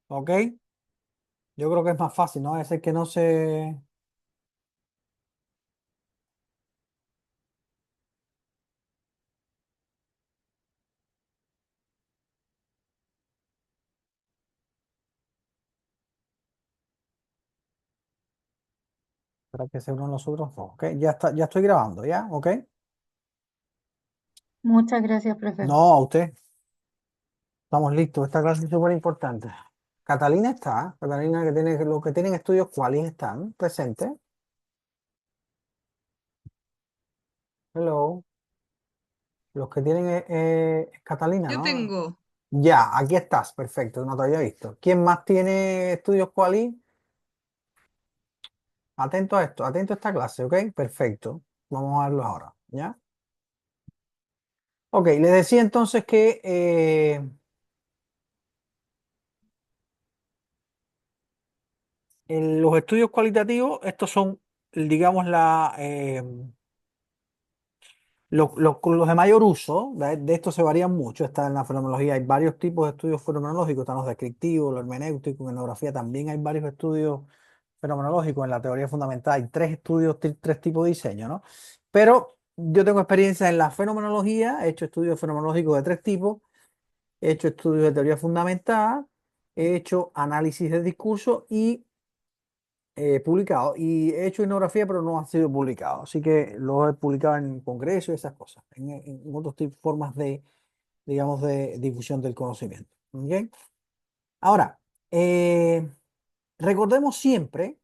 ¿Ok? Yo creo que es más fácil, ¿no? Es el que no se... Para que sea uno de los otros dos, ¿ok? Ya está, ya estoy grabando, ¿ya? ¿Ok? Muchas gracias, profe. No, a usted. Estamos listos. Esta clase es súper importante. Catalina está. Catalina, que tiene, los que tienen estudios cuáles están presentes. Hello. Los que tienen Catalina, Yo ¿no? tengo, Ya, aquí estás. Perfecto, no te había visto. ¿Quién más tiene estudios cuáles? Atento a esto, atento a esta clase, ¿ok? Perfecto. Vamos a verlo ahora, ¿ya? Ok, les decía entonces que en los estudios cualitativos, estos son, digamos, los de mayor uso. De esto se varían mucho. Está en la fenomenología, hay varios tipos de estudios fenomenológicos, están los descriptivos, los hermenéuticos, en etnografía también hay varios estudios fenomenológicos. En la teoría fundamental hay tres estudios, tres tipos de diseño, ¿no? Pero yo tengo experiencia en la fenomenología, he hecho estudios fenomenológicos de tres tipos, he hecho estudios de teoría fundamental, he hecho análisis de discurso y publicado. Y he hecho etnografía, pero no han sido publicados. Así que los he publicado en congresos y esas cosas, en otros tipos, formas de, digamos, de difusión del conocimiento. ¿Ok? Ahora, eh, recordemos siempre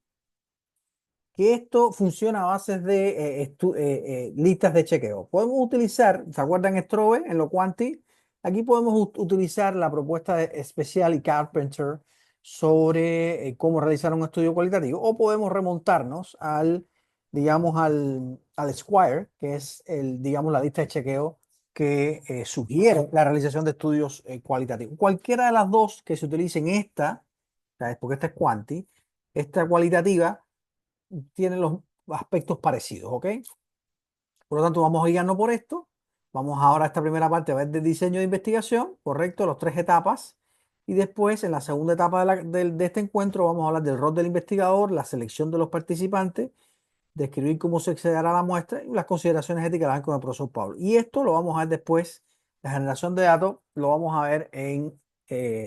que esto funciona a base de listas de chequeo. Podemos utilizar, ¿se acuerdan Strobe en lo quanti? Aquí podemos utilizar la propuesta de Special y Carpenter sobre cómo realizar un estudio cualitativo, o podemos remontarnos al, digamos, al Squire, que es el, digamos, la lista de chequeo que sugiere la realización de estudios cualitativos. Cualquiera de las dos que se utilicen esta, ¿sabes? Porque esta es quanti, esta cualitativa tienen los aspectos parecidos, ¿ok? Por lo tanto, vamos a guiarnos por esto. Vamos ahora a esta primera parte a ver de diseño de investigación, correcto, las tres etapas. Y después, en la segunda etapa de este encuentro, vamos a hablar del rol del investigador, la selección de los participantes, describir cómo se accederá a la muestra y las consideraciones éticas las dan con el profesor Pablo. Y esto lo vamos a ver después, la generación de datos, lo vamos a ver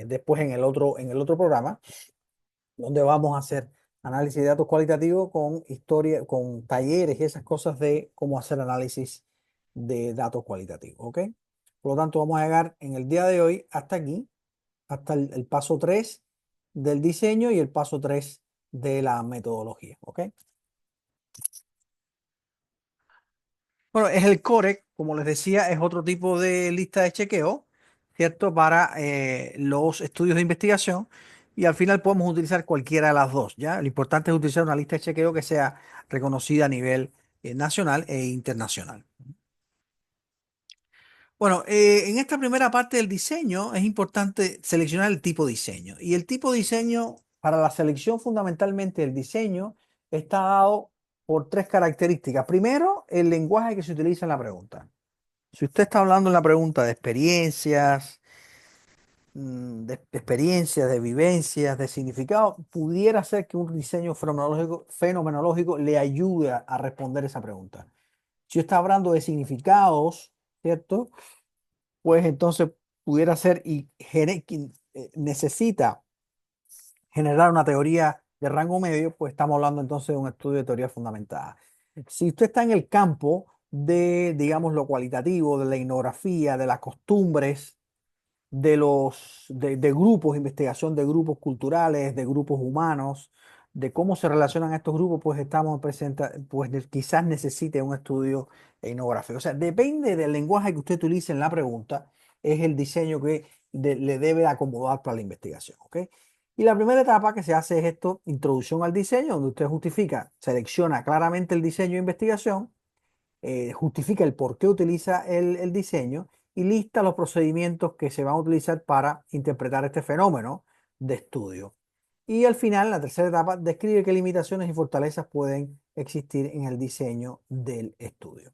después en el otro programa donde vamos a hacer análisis de datos cualitativos con historia, con talleres y esas cosas de cómo hacer análisis de datos cualitativos, ¿ok? Por lo tanto, vamos a llegar en el día de hoy hasta aquí, hasta el paso 3 del diseño y el paso 3 de la metodología, ¿ok? Bueno, es el core, como les decía, es otro tipo de lista de chequeo, ¿cierto? Para los estudios de investigación y al final podemos utilizar cualquiera de las dos, ¿ya? Lo importante es utilizar una lista de chequeo que sea reconocida a nivel nacional e internacional. Bueno, en esta primera parte del diseño es importante seleccionar el tipo de diseño. Y el tipo de diseño, para la selección fundamentalmente del diseño, está dado por tres características. Primero, el lenguaje que se utiliza en la pregunta. Si usted está hablando en la pregunta de experiencias, de experiencias, de vivencias, de significado, pudiera ser que un diseño fenomenológico le ayude a responder esa pregunta. Si está hablando de significados, ¿cierto? Pues entonces pudiera ser y necesita generar una teoría de rango medio, pues estamos hablando entonces de un estudio de teoría fundamentada. Si usted está en el campo de, digamos, lo cualitativo, de la etnografía, de las costumbres, de grupos, investigación de grupos culturales, de grupos humanos, de cómo se relacionan estos grupos, pues estamos presentando, pues quizás necesite un estudio etnográfico. O sea, depende del lenguaje que usted utilice en la pregunta, es el diseño que le debe acomodar para la investigación, ¿ok? Y la primera etapa que se hace es esto, introducción al diseño, donde usted justifica, selecciona claramente el diseño de investigación, justifica el por qué utiliza el diseño y lista los procedimientos que se van a utilizar para interpretar este fenómeno de estudio. Y al final, en la tercera etapa, describe qué limitaciones y fortalezas pueden existir en el diseño del estudio.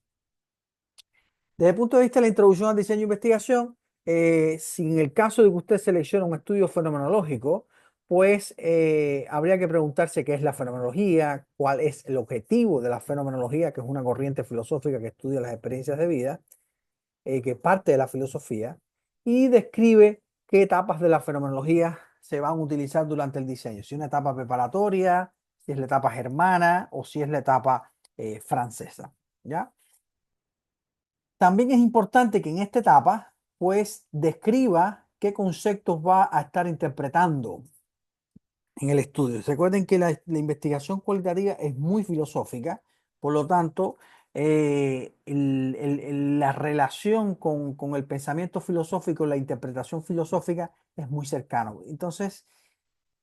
Desde el punto de vista de la introducción al diseño e investigación, si en el caso de que usted seleccione un estudio fenomenológico, pues habría que preguntarse qué es la fenomenología, cuál es el objetivo de la fenomenología, que es una corriente filosófica que estudia las experiencias de vida, que parte de la filosofía, y describe qué etapas de la fenomenología se van a utilizar durante el diseño, si una etapa preparatoria, si es la etapa germana o si es la etapa francesa, ¿ya? También es importante que en esta etapa, pues, describa qué conceptos va a estar interpretando en el estudio. Recuerden que la investigación cualitativa es muy filosófica, por lo tanto, la relación con el pensamiento filosófico, la interpretación filosófica es muy cercano. Entonces,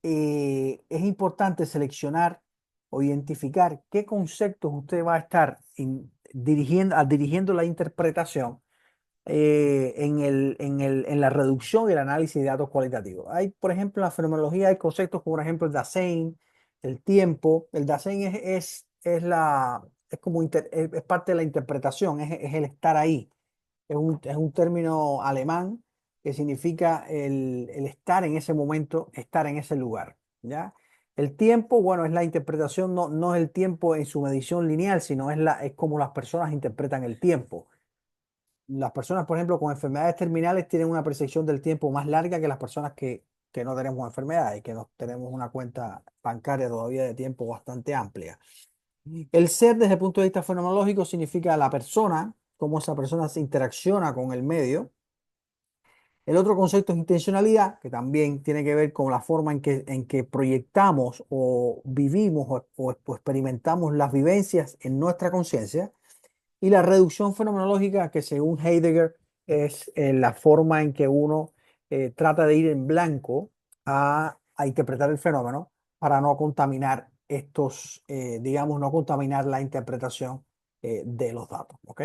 es importante seleccionar o identificar qué conceptos usted va a estar dirigiendo la interpretación en la reducción y el análisis de datos cualitativos. Hay, por ejemplo, en la fenomenología hay conceptos como, por ejemplo, el Dasein, el tiempo. El Dasein es como es parte de la interpretación, es el estar ahí. Es un término alemán que significa el estar en ese momento, estar en ese lugar, ¿ya? El tiempo, bueno, es la interpretación, no es el tiempo en su medición lineal, sino es como las personas interpretan el tiempo. Las personas, por ejemplo, con enfermedades terminales tienen una percepción del tiempo más larga que las personas que no tenemos enfermedades y que no tenemos una cuenta bancaria todavía de tiempo bastante amplia. El ser desde el punto de vista fenomenológico significa la persona, cómo esa persona se interacciona con el medio. El otro concepto es intencionalidad, que también tiene que ver con la forma en que proyectamos o vivimos o experimentamos las vivencias en nuestra conciencia. Y la reducción fenomenológica, que según Heidegger es la forma en que uno trata de ir en blanco a interpretar el fenómeno para no contaminar digamos, no contaminar la interpretación de los datos. ¿Ok?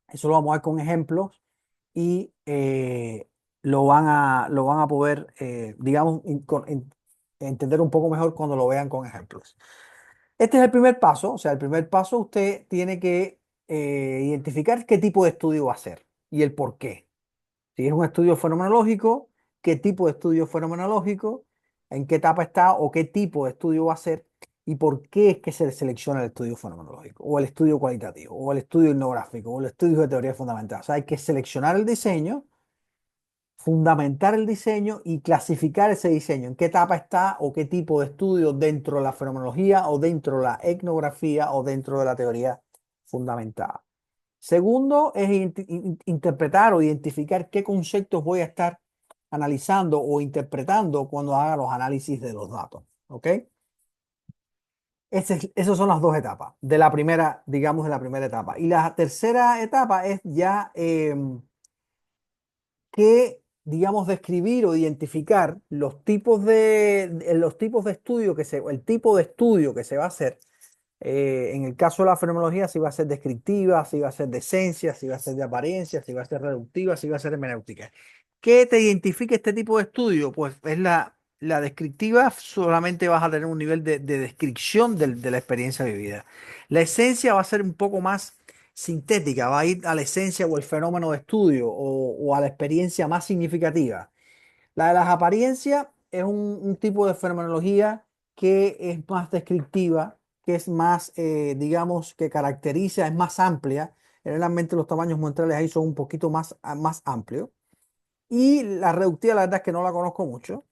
Eso lo vamos a ver con ejemplos y lo van a poder, digamos, entender un poco mejor cuando lo vean con ejemplos. Este es el primer paso, o sea, el primer paso usted tiene que identificar qué tipo de estudio va a hacer y el por qué. Si es un estudio fenomenológico, qué tipo de estudio fenomenológico, en qué etapa está o qué tipo de estudio va a hacer y por qué es que se selecciona el estudio fenomenológico o el estudio cualitativo o el estudio etnográfico o el estudio de teoría fundamental. O sea, hay que seleccionar el diseño, fundamentar el diseño y clasificar ese diseño, en qué etapa está o qué tipo de estudio dentro de la fenomenología o dentro de la etnografía o dentro de la teoría fundamentada. Segundo es interpretar o identificar qué conceptos voy a estar analizando o interpretando cuando haga los análisis de los datos. ¿Ok? Esas son las dos etapas de la primera, digamos, de la primera etapa. Y la tercera etapa es ya que, digamos, describir o identificar los tipos de estudio el tipo de estudio que se va a hacer. En el caso de la fenomenología, si va a ser descriptiva, si va a ser de esencia, si va a ser de apariencia, si va a ser reductiva, si va a ser hermenéutica. ¿Qué te identifica este tipo de estudio? Pues es la descriptiva, solamente vas a tener un nivel de descripción de la experiencia vivida. La esencia va a ser un poco más sintética, va a ir a la esencia o el fenómeno de estudio o a la experiencia más significativa. La de las apariencias es un tipo de fenomenología que es más descriptiva, que es más, digamos, que caracteriza, es más amplia. Generalmente los tamaños muestrales ahí son un poquito más amplios. Y la reductiva, la verdad es que no la conozco mucho.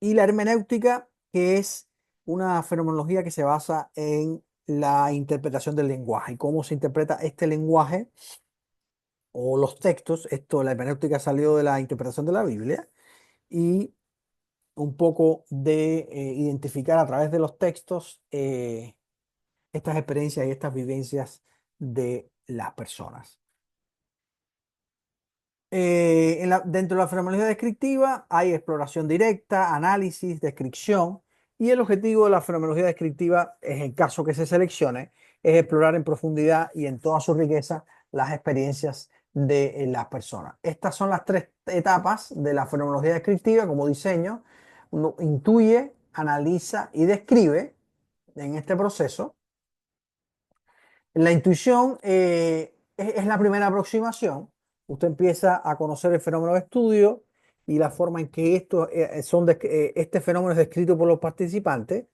Y la hermenéutica, que es una fenomenología que se basa en la interpretación del lenguaje y cómo se interpreta este lenguaje o los textos. La hermenéutica salió de la interpretación de la Biblia y un poco de identificar a través de los textos estas experiencias y estas vivencias de las personas. Dentro de la fenomenología descriptiva hay exploración directa, análisis, descripción, y el objetivo de la fenomenología descriptiva, es en caso que se seleccione, es explorar en profundidad y en toda su riqueza las experiencias de las personas. Estas son las tres etapas de la fenomenología descriptiva como diseño. Uno intuye, analiza y describe en este proceso. La intuición es la primera aproximación. Usted empieza a conocer el fenómeno de estudio y la forma en que este fenómeno es descrito por los participantes,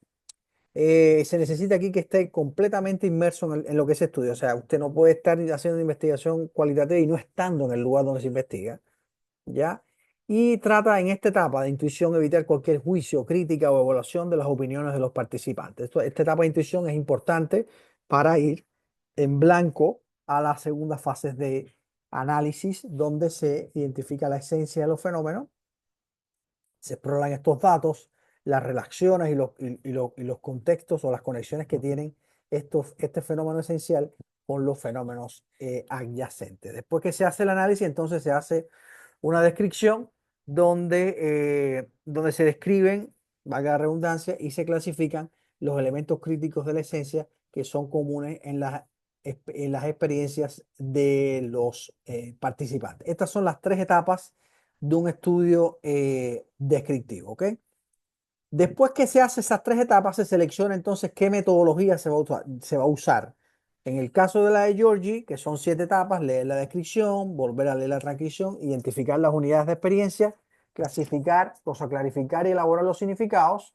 se necesita aquí que esté completamente inmerso en lo que se estudia. O sea, usted no puede estar haciendo investigación cualitativa y no estando en el lugar donde se investiga. ¿Ya? Y trata en esta etapa de intuición evitar cualquier juicio, crítica o evaluación de las opiniones de los participantes. Esta etapa de intuición es importante para ir en blanco a las segundas fases de análisis, donde se identifica la esencia de los fenómenos, se exploran estos datos, las relaciones y los contextos o las conexiones que tienen este fenómeno esencial con los fenómenos adyacentes. Después que se hace el análisis, entonces se hace una descripción donde se describen, valga la redundancia, y se clasifican los elementos críticos de la esencia que son comunes en las experiencias de los participantes. Estas son las tres etapas de un estudio descriptivo, ¿ok? Después que se hace esas tres etapas, se selecciona entonces qué metodología se va a usar. En el caso de la de Georgie, que son 7 etapas, leer la descripción, volver a leer la transcripción, identificar las unidades de experiencia, clasificar, o sea, clarificar y elaborar los significados,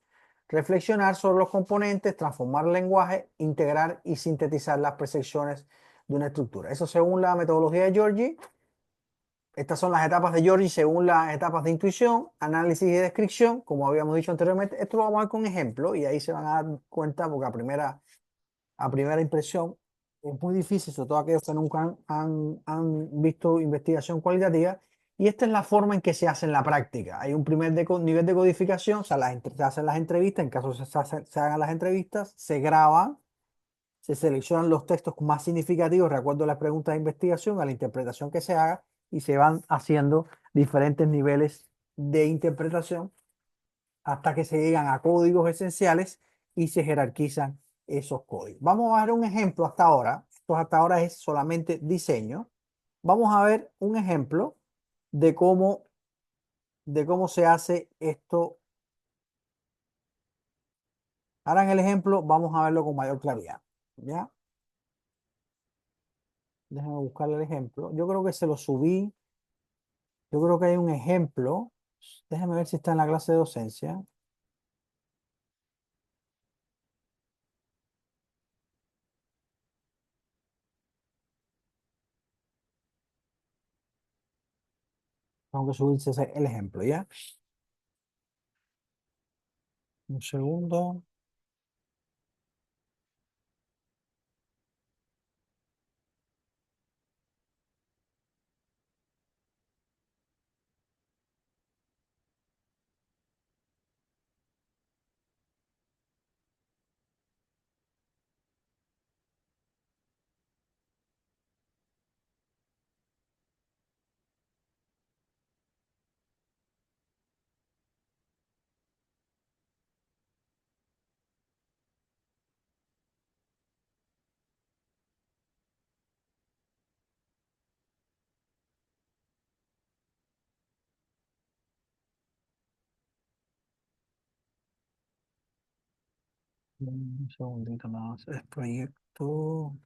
reflexionar sobre los componentes, transformar el lenguaje, integrar y sintetizar las percepciones de una estructura. Eso según la metodología de Georgie. Estas son las etapas de Georgie según las etapas de intuición, análisis y descripción, como habíamos dicho anteriormente. Esto lo vamos a ver con ejemplo y ahí se van a dar cuenta porque a primera impresión es muy difícil, sobre todo aquellos que nunca han visto investigación cualitativa. Y esta es la forma en que se hace en la práctica. Hay un nivel de codificación, o sea, se hacen las entrevistas, en caso se hagan las entrevistas, se graban, se seleccionan los textos más significativos de acuerdo a las preguntas de investigación, a la interpretación que se haga y se van haciendo diferentes niveles de interpretación hasta que se llegan a códigos esenciales y se jerarquizan esos códigos. Vamos a ver un ejemplo hasta ahora. Esto hasta ahora es solamente diseño. Vamos a ver un ejemplo de cómo se hace esto. Ahora en el ejemplo vamos a verlo con mayor claridad. ¿Ya? Déjenme buscar el ejemplo. Yo creo que se lo subí. Yo creo que hay un ejemplo. Déjame ver si está en la clase de docencia. Tengo que subirse el ejemplo, ¿ya? Un segundo. Un segundito más. El proyecto.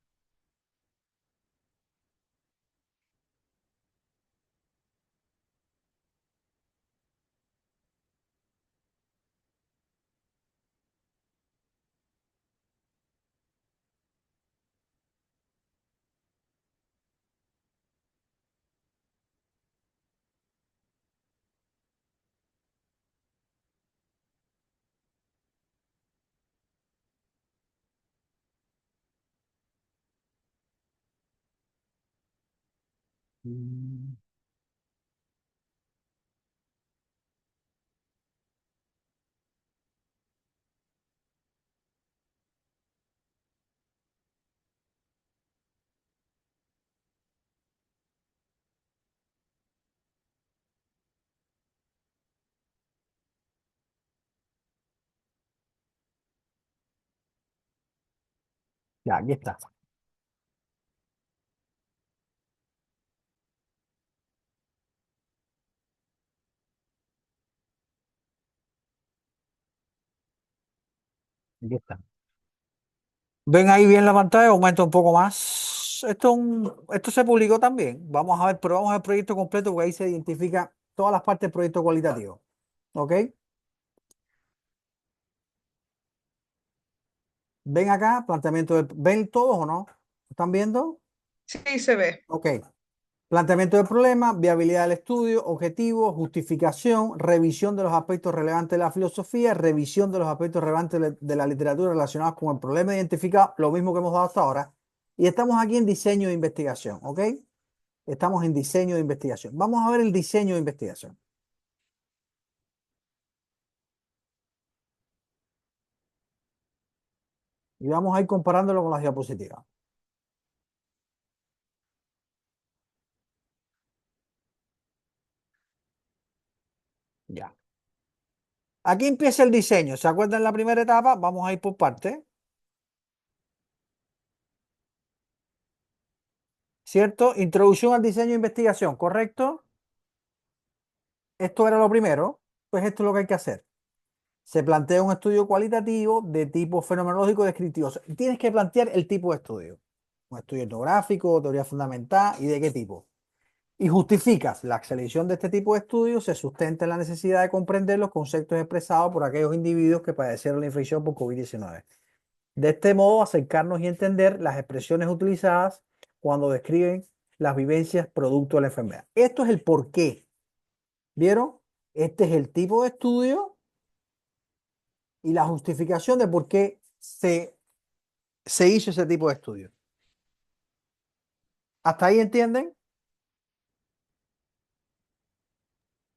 Mm, Ya, aquí está. Aquí está. ¿Ven ahí bien la pantalla? Aumenta un poco más. Esto se publicó también. Vamos a ver, pero vamos al proyecto completo porque ahí se identifica todas las partes del proyecto cualitativo. ¿Ok? Ven acá, planteamiento ¿ven todos o no? ¿Están viendo? Sí, se ve. Ok. Planteamiento del problema, viabilidad del estudio, objetivo, justificación, revisión de los aspectos relevantes de la filosofía, revisión de los aspectos relevantes de la literatura relacionados con el problema identificado, lo mismo que hemos dado hasta ahora. Y estamos aquí en diseño de investigación, ¿ok? Estamos en diseño de investigación. Vamos a ver el diseño de investigación. Y vamos a ir comparándolo con las diapositivas. Ya. Aquí empieza el diseño. ¿Se acuerdan la primera etapa? Vamos a ir por partes. ¿Cierto? Introducción al diseño de investigación, ¿correcto? Esto era lo primero. Pues esto es lo que hay que hacer. Se plantea un estudio cualitativo de tipo fenomenológico descriptivo. O sea, tienes que plantear el tipo de estudio. Un estudio etnográfico, teoría fundamental y de qué tipo. Y justificas la selección de este tipo de estudios, se sustenta en la necesidad de comprender los conceptos expresados por aquellos individuos que padecieron la infección por COVID-19. De este modo, acercarnos y entender las expresiones utilizadas cuando describen las vivencias producto de la enfermedad. Esto es el porqué. ¿Vieron? Este es el tipo de estudio y la justificación de por qué se hizo ese tipo de estudio. ¿Hasta ahí entienden?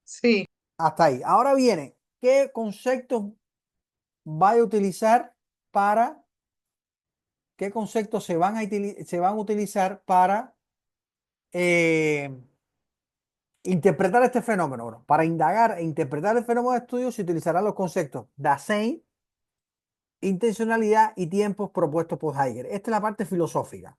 Sí, Hasta ahí. Ahora viene, ¿qué conceptos va a utilizar para, qué conceptos se van a utilizar para interpretar este fenómeno? Bueno, para indagar e interpretar el fenómeno de estudio se utilizarán los conceptos Dasein, intencionalidad y tiempos propuestos por Heidegger. Esta es la parte filosófica.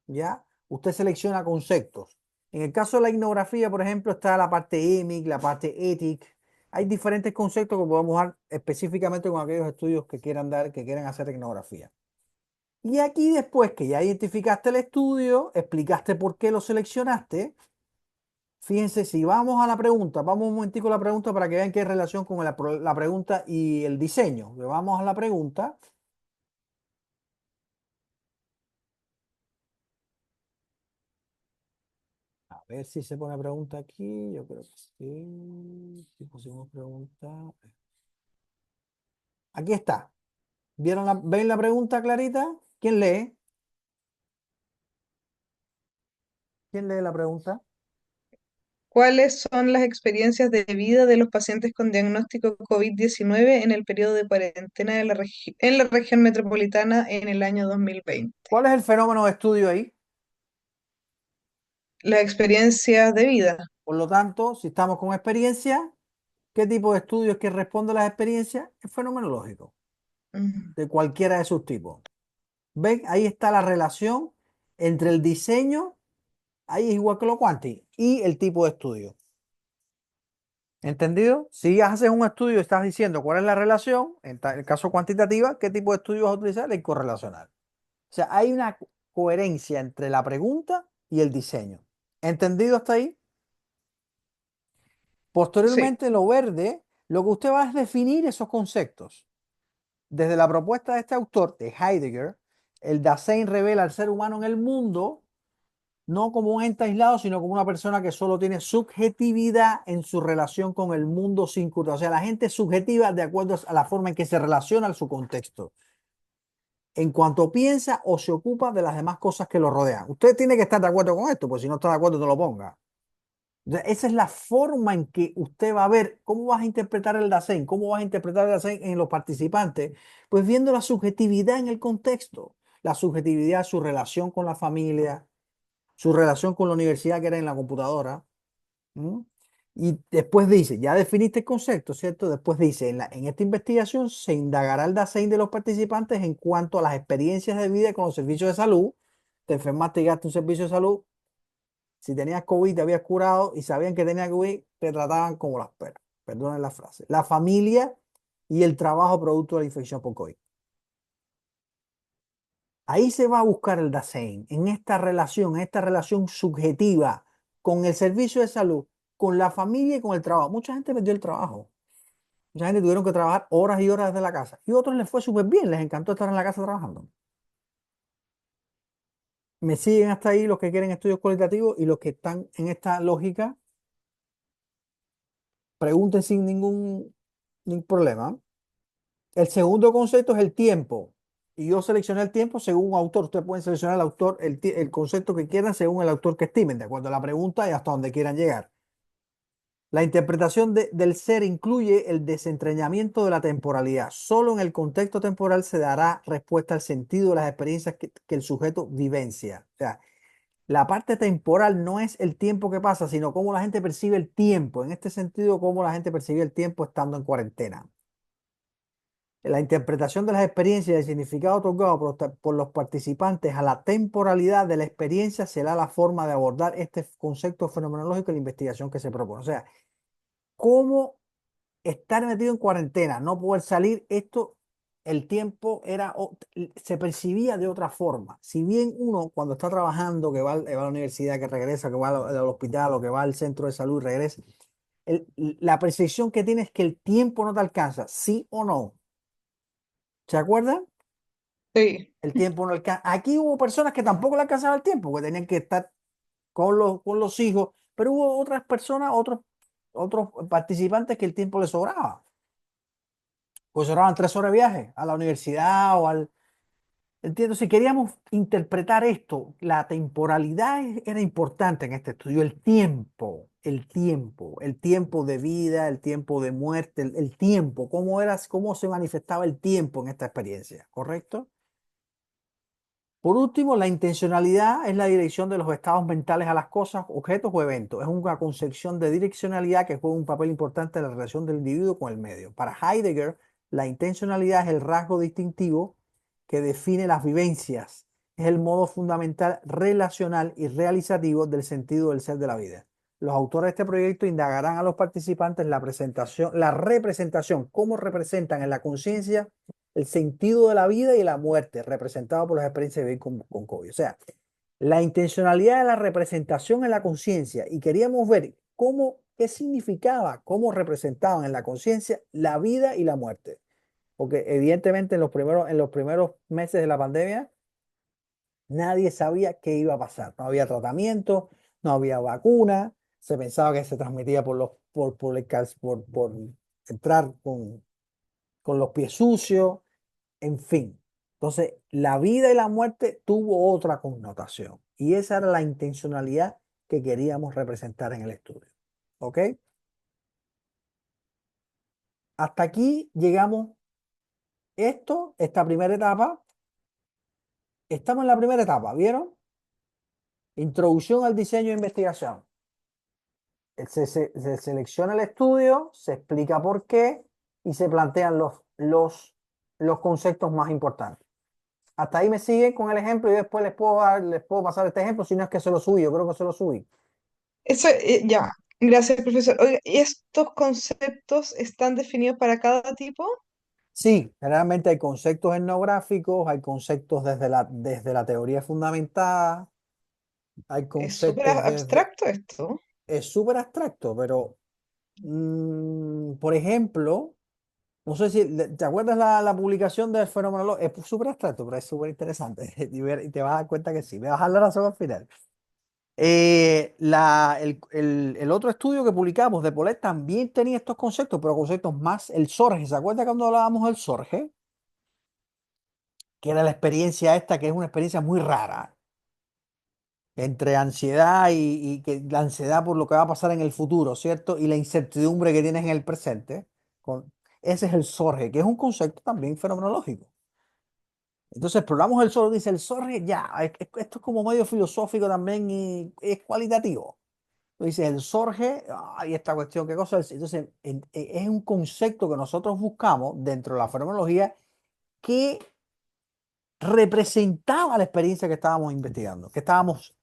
¿Ya? Usted selecciona conceptos. En el caso de la etnografía, por ejemplo, está la parte EMIC, la parte ETIC. Hay diferentes conceptos que podemos dar específicamente con aquellos estudios que quieran dar, que quieran hacer etnografía. Y aquí después que ya identificaste el estudio, explicaste por qué lo seleccionaste, fíjense, si vamos a la pregunta, vamos un momentico a la pregunta para que vean qué relación con la pregunta y el diseño. Vamos a la pregunta. A ver si se pone pregunta aquí. Yo creo que sí. Si pusimos pregunta. Aquí está. ¿Ven la pregunta clarita? ¿Quién lee? ¿Quién lee la pregunta? ¿cuáles son las experiencias de vida de los pacientes con diagnóstico COVID-19 en el periodo de cuarentena en la región metropolitana en el año 2020? ¿Cuál es el fenómeno de estudio ahí? Las experiencias de vida. Por lo tanto, si estamos con experiencia, ¿qué tipo de estudios que responde a las experiencias? Es fenomenológico, Mm, de cualquiera de sus tipos. ¿Ven? Ahí está la relación entre el diseño, ahí es igual que lo cuanti, y el tipo de estudio. ¿Entendido? Si haces un estudio y estás diciendo cuál es la relación, en el caso cuantitativa, ¿qué tipo de estudio vas a utilizar? El correlacional. O sea, hay una coherencia entre la pregunta y el diseño. ¿Entendido hasta ahí? sí. Posteriormente, lo verde, lo que usted va a es definir esos conceptos. Desde la propuesta de este autor, de Heidegger, el Dasein revela al ser humano en el mundo no como un ente aislado, sino como una persona que solo tiene subjetividad en su relación con el mundo circundante. O sea, la gente es subjetiva de acuerdo a la forma en que se relaciona en su contexto, en cuanto piensa o se ocupa de las demás cosas que lo rodean. Usted tiene que estar de acuerdo con esto, pues si no está de acuerdo, no lo ponga. Esa es la forma en que usted va a ver cómo vas a interpretar el Dasein, cómo vas a interpretar el Dasein en los participantes, pues viendo la subjetividad en el contexto, la subjetividad, su relación con la familia, su relación con la universidad que era en la computadora. ¿M? Y después dice, ya definiste el concepto, ¿cierto? Después dice, en esta investigación se indagará el Dasein de los participantes en cuanto a las experiencias de vida con los servicios de salud. Te enfermaste y llegaste a un servicio de salud. Si tenías COVID, te habías curado y sabían que tenías COVID, te trataban como las peras. Perdonen la frase. La familia y el trabajo producto de la infección por COVID. Ahí se va a buscar el Dasein, en esta relación subjetiva con el servicio de salud. con la familia y con el trabajo. Mucha gente perdió el trabajo. Mucha gente tuvieron que trabajar horas y horas desde la casa. Y otros les fue súper bien, les encantó estar en la casa trabajando. Me siguen hasta ahí los que quieren estudios cualitativos y los que están en esta lógica, pregunten sin ningún problema. El segundo concepto es el tiempo. Y yo seleccioné el tiempo según un autor. Ustedes pueden seleccionar el autor, el concepto que quieran según el autor que estimen, de acuerdo a la pregunta y hasta donde quieran llegar. La interpretación del ser incluye el desentrañamiento de la temporalidad. Solo en el contexto temporal se dará respuesta al sentido de las experiencias que el sujeto vivencia. O sea, la parte temporal no es el tiempo que pasa, sino cómo la gente percibe el tiempo. En este sentido, cómo la gente percibe el tiempo estando en cuarentena. La interpretación de las experiencias y el significado otorgado por los participantes a la temporalidad de la experiencia será la forma de abordar este concepto fenomenológico y la investigación que se propone. O sea, cómo estar metido en cuarentena, no poder salir, esto, el tiempo se percibía de otra forma. Si bien uno cuando está trabajando, que va a la universidad, que regresa, que va al hospital o que va al centro de salud y regresa, la percepción que tiene es que el tiempo no te alcanza, sí o no. ¿Se acuerdan? Sí. El tiempo no alcanza. Aquí hubo personas que tampoco le alcanzaba el tiempo, que tenían que estar con los hijos, pero hubo otras personas, otros participantes que el tiempo les sobraba. Pues sobraban 3 horas de viaje a la universidad o al... Entiendo, si queríamos interpretar esto, la temporalidad era importante en este estudio, el tiempo de vida, el tiempo de muerte, el tiempo, cómo se manifestaba el tiempo en esta experiencia, ¿correcto? Por último, la intencionalidad es la dirección de los estados mentales a las cosas, objetos o eventos. Es una concepción de direccionalidad que juega un papel importante en la relación del individuo con el medio. Para Heidegger, la intencionalidad es el rasgo distintivo que define las vivencias. Es el modo fundamental relacional y realizativo del sentido del ser de la vida. Los autores de este proyecto indagarán a los participantes la representación, cómo representan en la conciencia el sentido de la vida y la muerte, representado por las experiencias de vivir con COVID. O sea, la intencionalidad de la representación en la conciencia y queríamos ver qué significaba, cómo representaban en la conciencia la vida y la muerte. Porque evidentemente en los primeros meses de la pandemia nadie sabía qué iba a pasar. No había tratamiento, no había vacuna, se pensaba que se transmitía por entrar con los pies sucios, en fin. Entonces, la vida y la muerte tuvo otra connotación y esa era la intencionalidad que queríamos representar en el estudio. ¿Ok? Hasta aquí llegamos. Esta primera etapa, estamos en la primera etapa, ¿vieron? Introducción al diseño e investigación. Se selecciona el estudio, se explica por qué y se plantean los conceptos más importantes. Hasta ahí me siguen con el ejemplo y después les puedo pasar este ejemplo, si no es que se lo subí, yo creo que se lo subí. Eso, ya. Gracias, profesor. Oiga, ¿y estos conceptos están definidos para cada tipo? Sí, generalmente hay conceptos etnográficos, hay conceptos desde la teoría fundamentada, hay Es súper conceptos desde... abstracto esto. Es súper abstracto, pero, por ejemplo, no sé si te acuerdas la publicación del fenómeno, es súper abstracto, pero es súper interesante y te vas a dar cuenta que sí, me vas a dar la razón al final. El otro estudio que publicamos de Polet también tenía estos conceptos, pero conceptos más el Sorge. ¿Se acuerda cuando hablábamos del Sorge? Que era la experiencia esta, que es una experiencia muy rara, entre ansiedad y que la ansiedad por lo que va a pasar en el futuro, ¿cierto? Y la incertidumbre que tienes en el presente. Ese es el Sorge, que es un concepto también fenomenológico. Entonces, exploramos el Sorge, dice el Sorge, ya, esto es como medio filosófico también y es cualitativo. Dice el Sorge, y esta cuestión, ¿qué cosa es? Entonces, es un concepto que nosotros buscamos dentro de la fenomenología que representaba la experiencia que estábamos investigando, que estábamos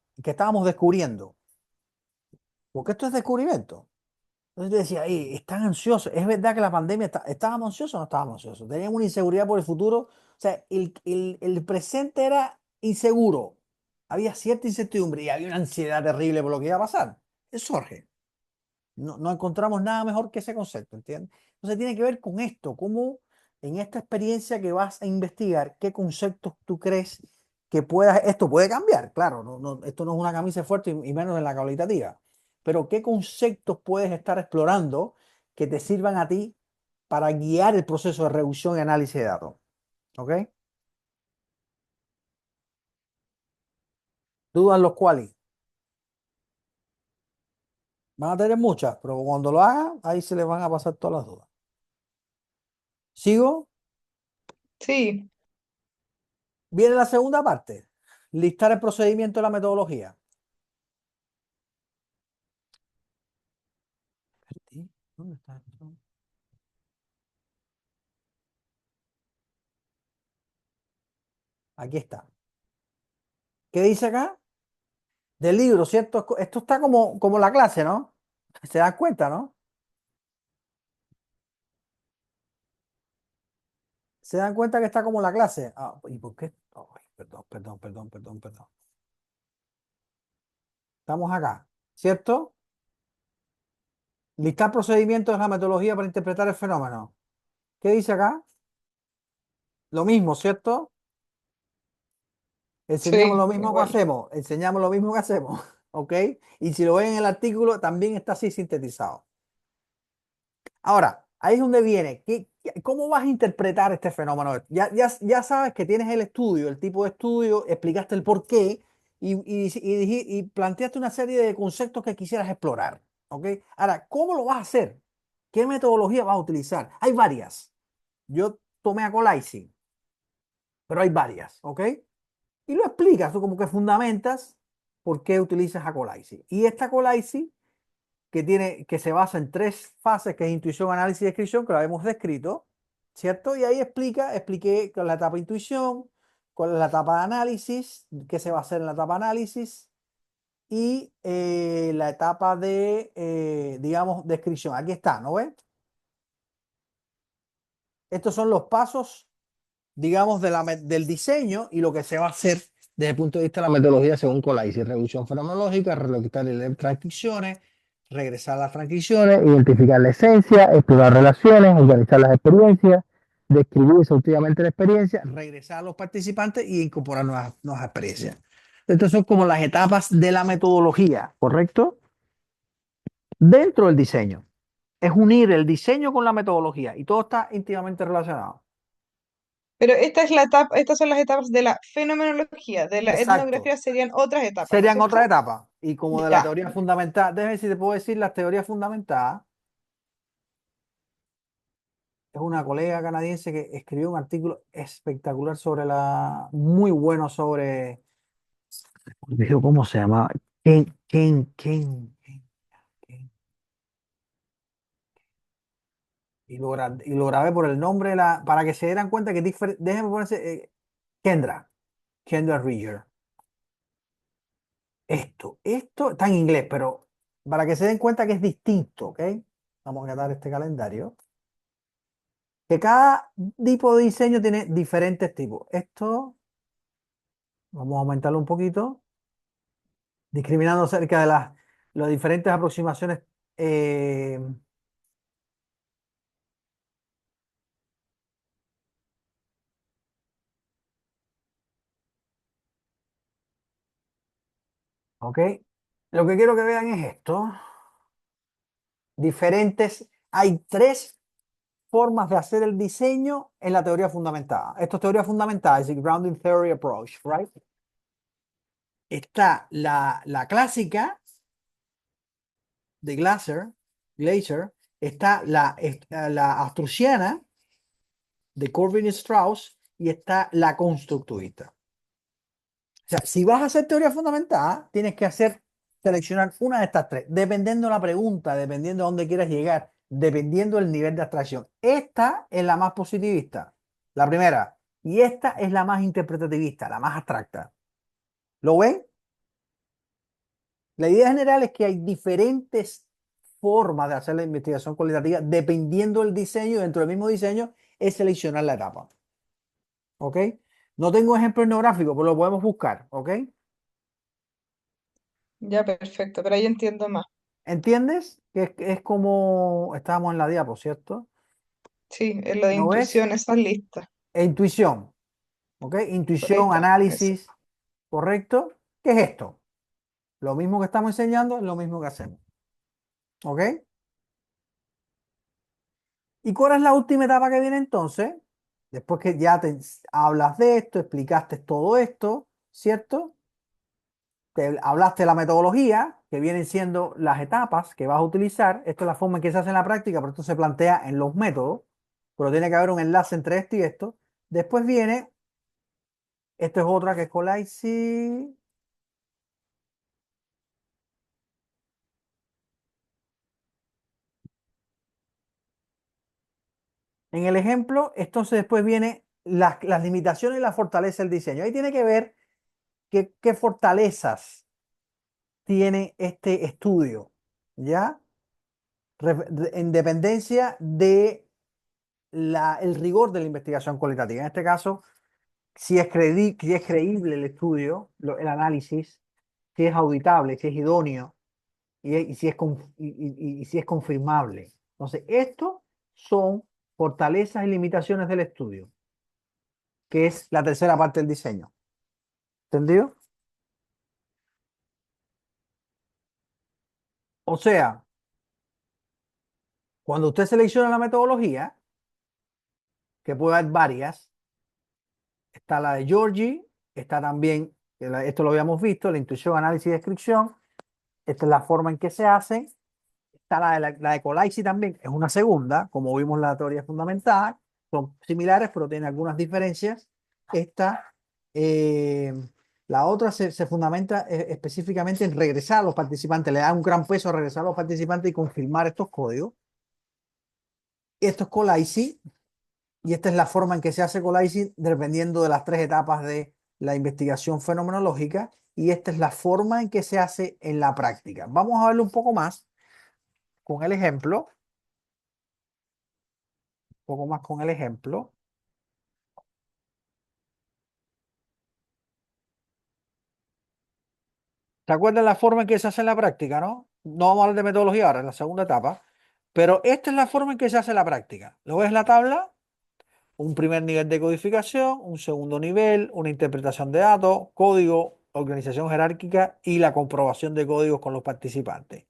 descubriendo. Porque esto es descubrimiento. Entonces yo decía, están ansiosos. ¿Es verdad que la pandemia estábamos ansiosos o no estábamos ansiosos? Teníamos una inseguridad por el futuro. O sea, el presente era inseguro. Había cierta incertidumbre y había una ansiedad terrible por lo que iba a pasar. Es Sorge. No encontramos nada mejor que ese concepto, ¿entiendes? Entonces tiene que ver con esto, cómo en esta experiencia que vas a investigar, qué conceptos tú crees que puedas, esto puede cambiar, claro, esto no es una camisa fuerte y menos en la cualitativa, pero qué conceptos puedes estar explorando que te sirvan a ti para guiar el proceso de reducción y análisis de datos, ¿ok? Dudas los cuales van a tener muchas, pero cuando lo hagan, ahí se les van a pasar todas las dudas. ¿Sigo? Sí, Viene la segunda parte, listar el procedimiento y la metodología. Espérate, ¿dónde está esto? Aquí está. ¿Qué dice acá? Del libro, ¿cierto? Esto está como la clase, ¿no? ¿Se dan cuenta, no? ¿Se dan cuenta que está como la clase? Ah, ¿y por qué? Ay, perdón. Estamos acá, ¿cierto? Listar procedimientos de la metodología para interpretar el fenómeno. ¿Qué dice acá? Lo mismo, ¿cierto? Enseñamos lo sí, mismo que igual. hacemos. Enseñamos lo mismo que hacemos. ¿Ok? Y si lo ven en el artículo, también está así sintetizado. Ahora, ahí es donde viene. ¿Cómo vas a interpretar este fenómeno? Ya sabes que tienes el estudio, el tipo de estudio, explicaste el por qué y planteaste una serie de conceptos que quisieras explorar. ¿Ok? Ahora, ¿cómo lo vas a hacer? ¿Qué metodología vas a utilizar? Hay varias. Yo tomé a Colaisi, pero hay varias. ¿Ok? Y lo explicas, tú como que fundamentas por qué utilizas a Colaisi. Y esta Colaisi que se basa en tres fases, que es intuición, análisis y descripción, que lo hemos descrito, ¿cierto? Y ahí expliqué con la etapa intuición, con la etapa de análisis, qué se va a hacer en la etapa de análisis, y la etapa de, digamos, descripción. Aquí está, ¿no ves? Estos son los pasos, digamos, del diseño y lo que se va a hacer desde el punto de vista de la metodología según Colaisi. Reducción fenomenológica, relocalizar y leer transcripciones, regresar a las transcripciones, identificar la esencia, explorar relaciones, organizar las experiencias, describir exhaustivamente la experiencia, regresar a los participantes y incorporar nuevas experiencias. Estas son como las etapas de la metodología, ¿correcto? Dentro del diseño. Es unir el diseño con la metodología y todo está íntimamente relacionado. Pero esta es la etapa, estas son las etapas de la fenomenología, de la Exacto. etnografía serían otras etapas, ¿no es Serían otras cierto? etapas. Y como de la Ya. teoría fundamental, déjame ver si te puedo decir, las teorías fundamentadas, es una colega canadiense que escribió un artículo espectacular muy bueno sobre, dijo, ¿cómo se llama? Ken. Y lo grabé por el nombre para que se dieran cuenta que es diferente. Déjenme ponerse, Kendra, Kendra Rieger. Esto está en inglés, pero para que se den cuenta que es distinto, ¿ok? Vamos a quitar este calendario. Que cada tipo de diseño tiene diferentes tipos. Esto, vamos a aumentarlo un poquito, discriminando acerca de las diferentes aproximaciones. eh, ¿Ok? Lo que quiero que vean es esto. Hay tres formas de hacer el diseño en la teoría fundamentada. Esto es teoría fundamentada, es el Grounding Theory Approach, right? Está la clásica de Glaser, está la astruciana de Corvin Strauss y está la constructivista. O sea, si vas a hacer teoría fundamentada, tienes que seleccionar una de estas tres, dependiendo de la pregunta, dependiendo de dónde quieras llegar, dependiendo del nivel de abstracción. Esta es la más positivista, la primera, y esta es la más interpretativista, la más abstracta. ¿Lo ven? La idea general es que hay diferentes formas de hacer la investigación cualitativa, dependiendo del diseño, dentro del mismo diseño, es seleccionar la etapa. ¿Ok? No tengo ejemplo etnográfico, pero lo podemos buscar. ¿Ok? Ya, perfecto, pero ahí entiendo más. ¿Entiendes? es como, estábamos en la diapo, ¿cierto? Sí, es lo de ¿No ves? intuición, esa lista. E intuición, ¿ok? Ahí Intuición, está, eso. análisis, ¿correcto? ¿Qué es esto? Lo mismo que estamos enseñando es lo mismo que hacemos, ¿ok? ¿Y cuál es la última etapa que viene entonces? Después que ya te hablas de esto, explicaste todo esto, ¿cierto? Te hablaste de la metodología, que vienen siendo las etapas que vas a utilizar. Esta es la forma en que se hace en la práctica, pero esto se plantea en los métodos, pero tiene que haber un enlace entre esto y esto. Después viene, esto es otra que es Colaisi. En el ejemplo, entonces después viene las limitaciones y la fortaleza del diseño. Ahí tiene que ver qué fortalezas tiene este estudio, ¿ya? En dependencia de el rigor de la investigación cualitativa. En este caso, si es creíble el estudio, el análisis, si es auditable, si es idóneo y si es, y si es confirmable. Entonces, estos son fortalezas y limitaciones del estudio, que es la tercera parte del diseño. ¿Entendido? O sea, cuando usted selecciona la metodología, que puede haber varias, está la de Georgie, está también, esto lo habíamos visto, la intuición, análisis y descripción. Esta es la forma en que se hace. Está la de Colaisi también, es una segunda, como vimos la teoría fundamental. Son similares, pero tienen algunas diferencias. Esta, eh, la otra se fundamenta específicamente en regresar a los participantes, le da un gran peso a regresar a los participantes y confirmar estos códigos. Esto es Colaisi, y esta es la forma en que se hace Colaisi dependiendo de las tres etapas de la investigación fenomenológica, y esta es la forma en que se hace en la práctica. Vamos a verlo un poco más con el ejemplo, un poco más con el ejemplo. ¿Te acuerdas la forma en que se hace en la práctica, no? No vamos a hablar de metodología ahora, en la segunda etapa, pero esta es la forma en que se hace en la práctica. ¿Lo ves la tabla? Un primer nivel de codificación, un segundo nivel, una interpretación de datos, código, organización jerárquica y la comprobación de códigos con los participantes.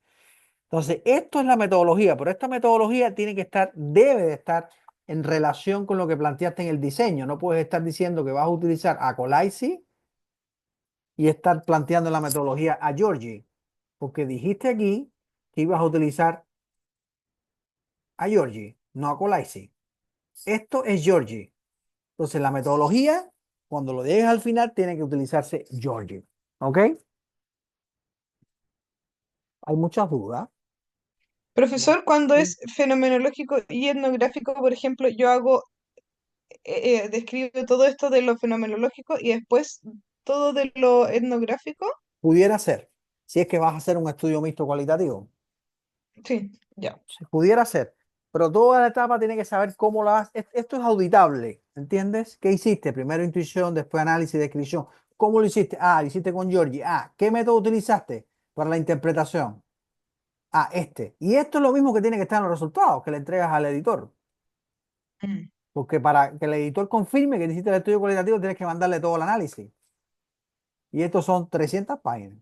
Entonces, esto es la metodología, pero esta metodología tiene que estar, debe de estar en relación con lo que planteaste en el diseño. No puedes estar diciendo que vas a utilizar a Colaisi y estar planteando la metodología a Georgie, porque dijiste aquí que ibas a utilizar a Georgie, no a Colaisi. Esto es Georgie. Entonces, la metodología, cuando lo llegues al final, tiene que utilizarse Georgie. ¿Ok? Hay muchas dudas. Profesor, cuando Sí. es fenomenológico y etnográfico, por ejemplo, yo hago, describo todo esto de lo fenomenológico y después todo de lo etnográfico. Pudiera ser, si es que vas a hacer un estudio mixto cualitativo. Sí, ya. Se pudiera ser, pero toda la etapa tiene que saber cómo la haces. Esto es auditable, ¿entiendes? ¿Qué hiciste? Primero intuición, después análisis, descripción. ¿Cómo lo hiciste? Ah, lo hiciste con Georgie. Ah, ¿qué método utilizaste para la interpretación? Ah, este. Y esto es lo mismo que tiene que estar en los resultados que le entregas al editor. Mm, Porque para que el editor confirme que hiciste el estudio cualitativo, tienes que mandarle todo el análisis. Y estos son 300 páginas.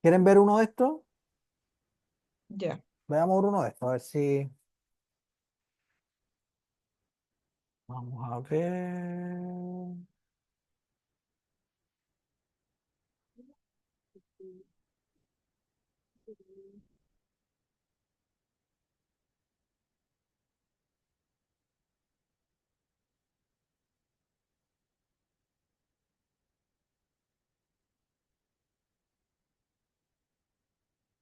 ¿Quieren ver uno de estos? ya. Veamos uno de estos, a ver si... Vamos a ver.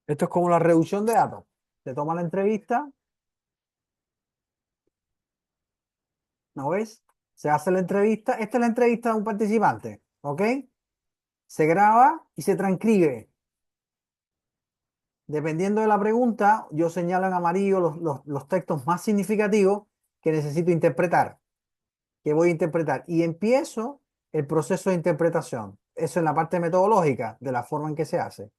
Esto es como la reducción de datos. Se toma la entrevista, ¿no ves? Se hace la entrevista. Esta es la entrevista de un participante, ¿ok? Se graba y se transcribe. Dependiendo de la pregunta, yo señalo en amarillo los textos más significativos que necesito interpretar, que voy a interpretar. Y empiezo el proceso de interpretación. Eso en la parte metodológica, de la forma en que se hace.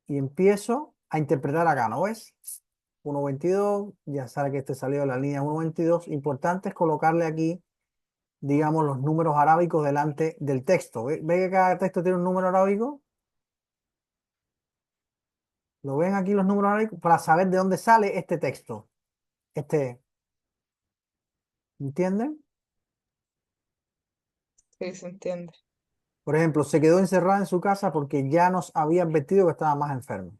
y empiezo a interpretar acá, ¿no ves? 1.22, ya sabe que este salió de la línea 1.22. Importante es colocarle aquí, digamos, los números arábicos delante del texto. ¿Ve que cada texto tiene un número arábico? ¿Lo ven aquí los números arábicos? Para saber de dónde sale este texto. Este, ¿entienden? Sí, se entiende. Por ejemplo, se quedó encerrada en su casa porque ya nos había advertido que estaba más enfermo.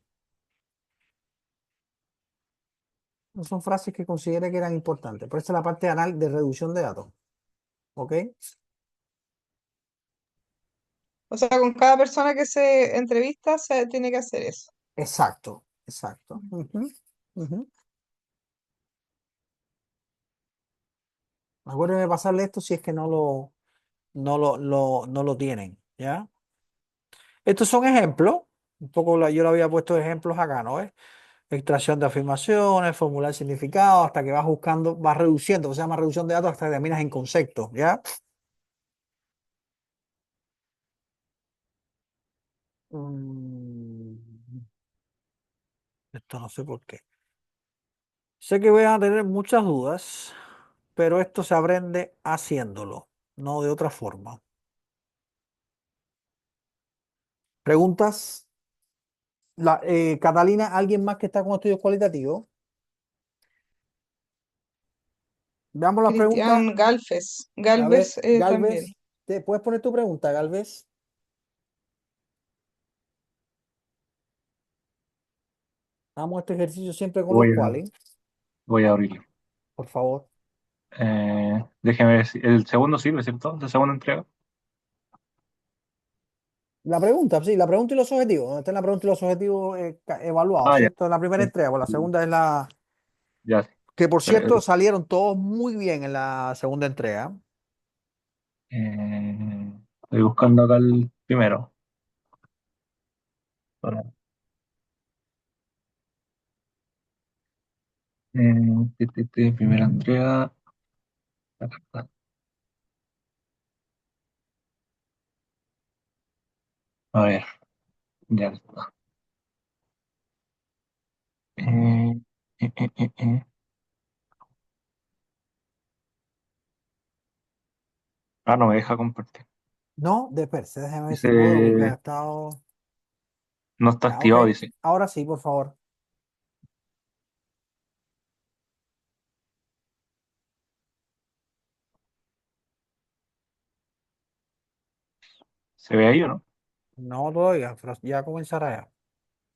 Son frases que consideré que eran importantes. Por eso es la parte de reducción de datos. ¿Ok? O sea, con cada persona que se entrevista se tiene que hacer eso. Exacto, exacto. Ujú, ujú. Acuérdenme de pasarle esto si es que no lo tienen. ¿Ya? Estos son ejemplos. Un poco yo le había puesto ejemplos acá, ¿no? Extracción de afirmaciones, formular significado, hasta que vas buscando, vas reduciendo, se llama reducción de datos hasta que terminas en conceptos, ¿ya? Mm, Esto no sé por qué. Sé que voy a tener muchas dudas, pero esto se aprende haciéndolo, no de otra forma. ¿Preguntas? Catalina, ¿alguien más que está con estudios cualitativos? Veamos las preguntas. Cristian Galvez, A ver, Galvez también. Galvez, ¿te puedes poner tu pregunta, Galvez? Hagamos este ejercicio siempre con los Voy a, cuales, voy a abrirlo. por favor. Déjeme ver el segundo sirve, ¿cierto? La segunda entrega. La pregunta, sí, la pregunta y los objetivos. Donde están la pregunta y los objetivos evaluados, Ah, ya. ¿cierto? En la primera Sí, entrega, pues la segunda es la ya, sí. que, por Eh, cierto, salieron todos muy bien en la segunda entrega. Estoy buscando acá el primero. Para- Primera entrega. A ver, ya está. Eh, eh, eh, eh, eh. No me deja compartir. No, de Perse, déjame ver si puedo, porque ha Dice, estado. no está Ya, ok. activado, dice. Ahora sí, por favor. ¿Se ve ahí o no? No todavía, pero ya comenzará ya.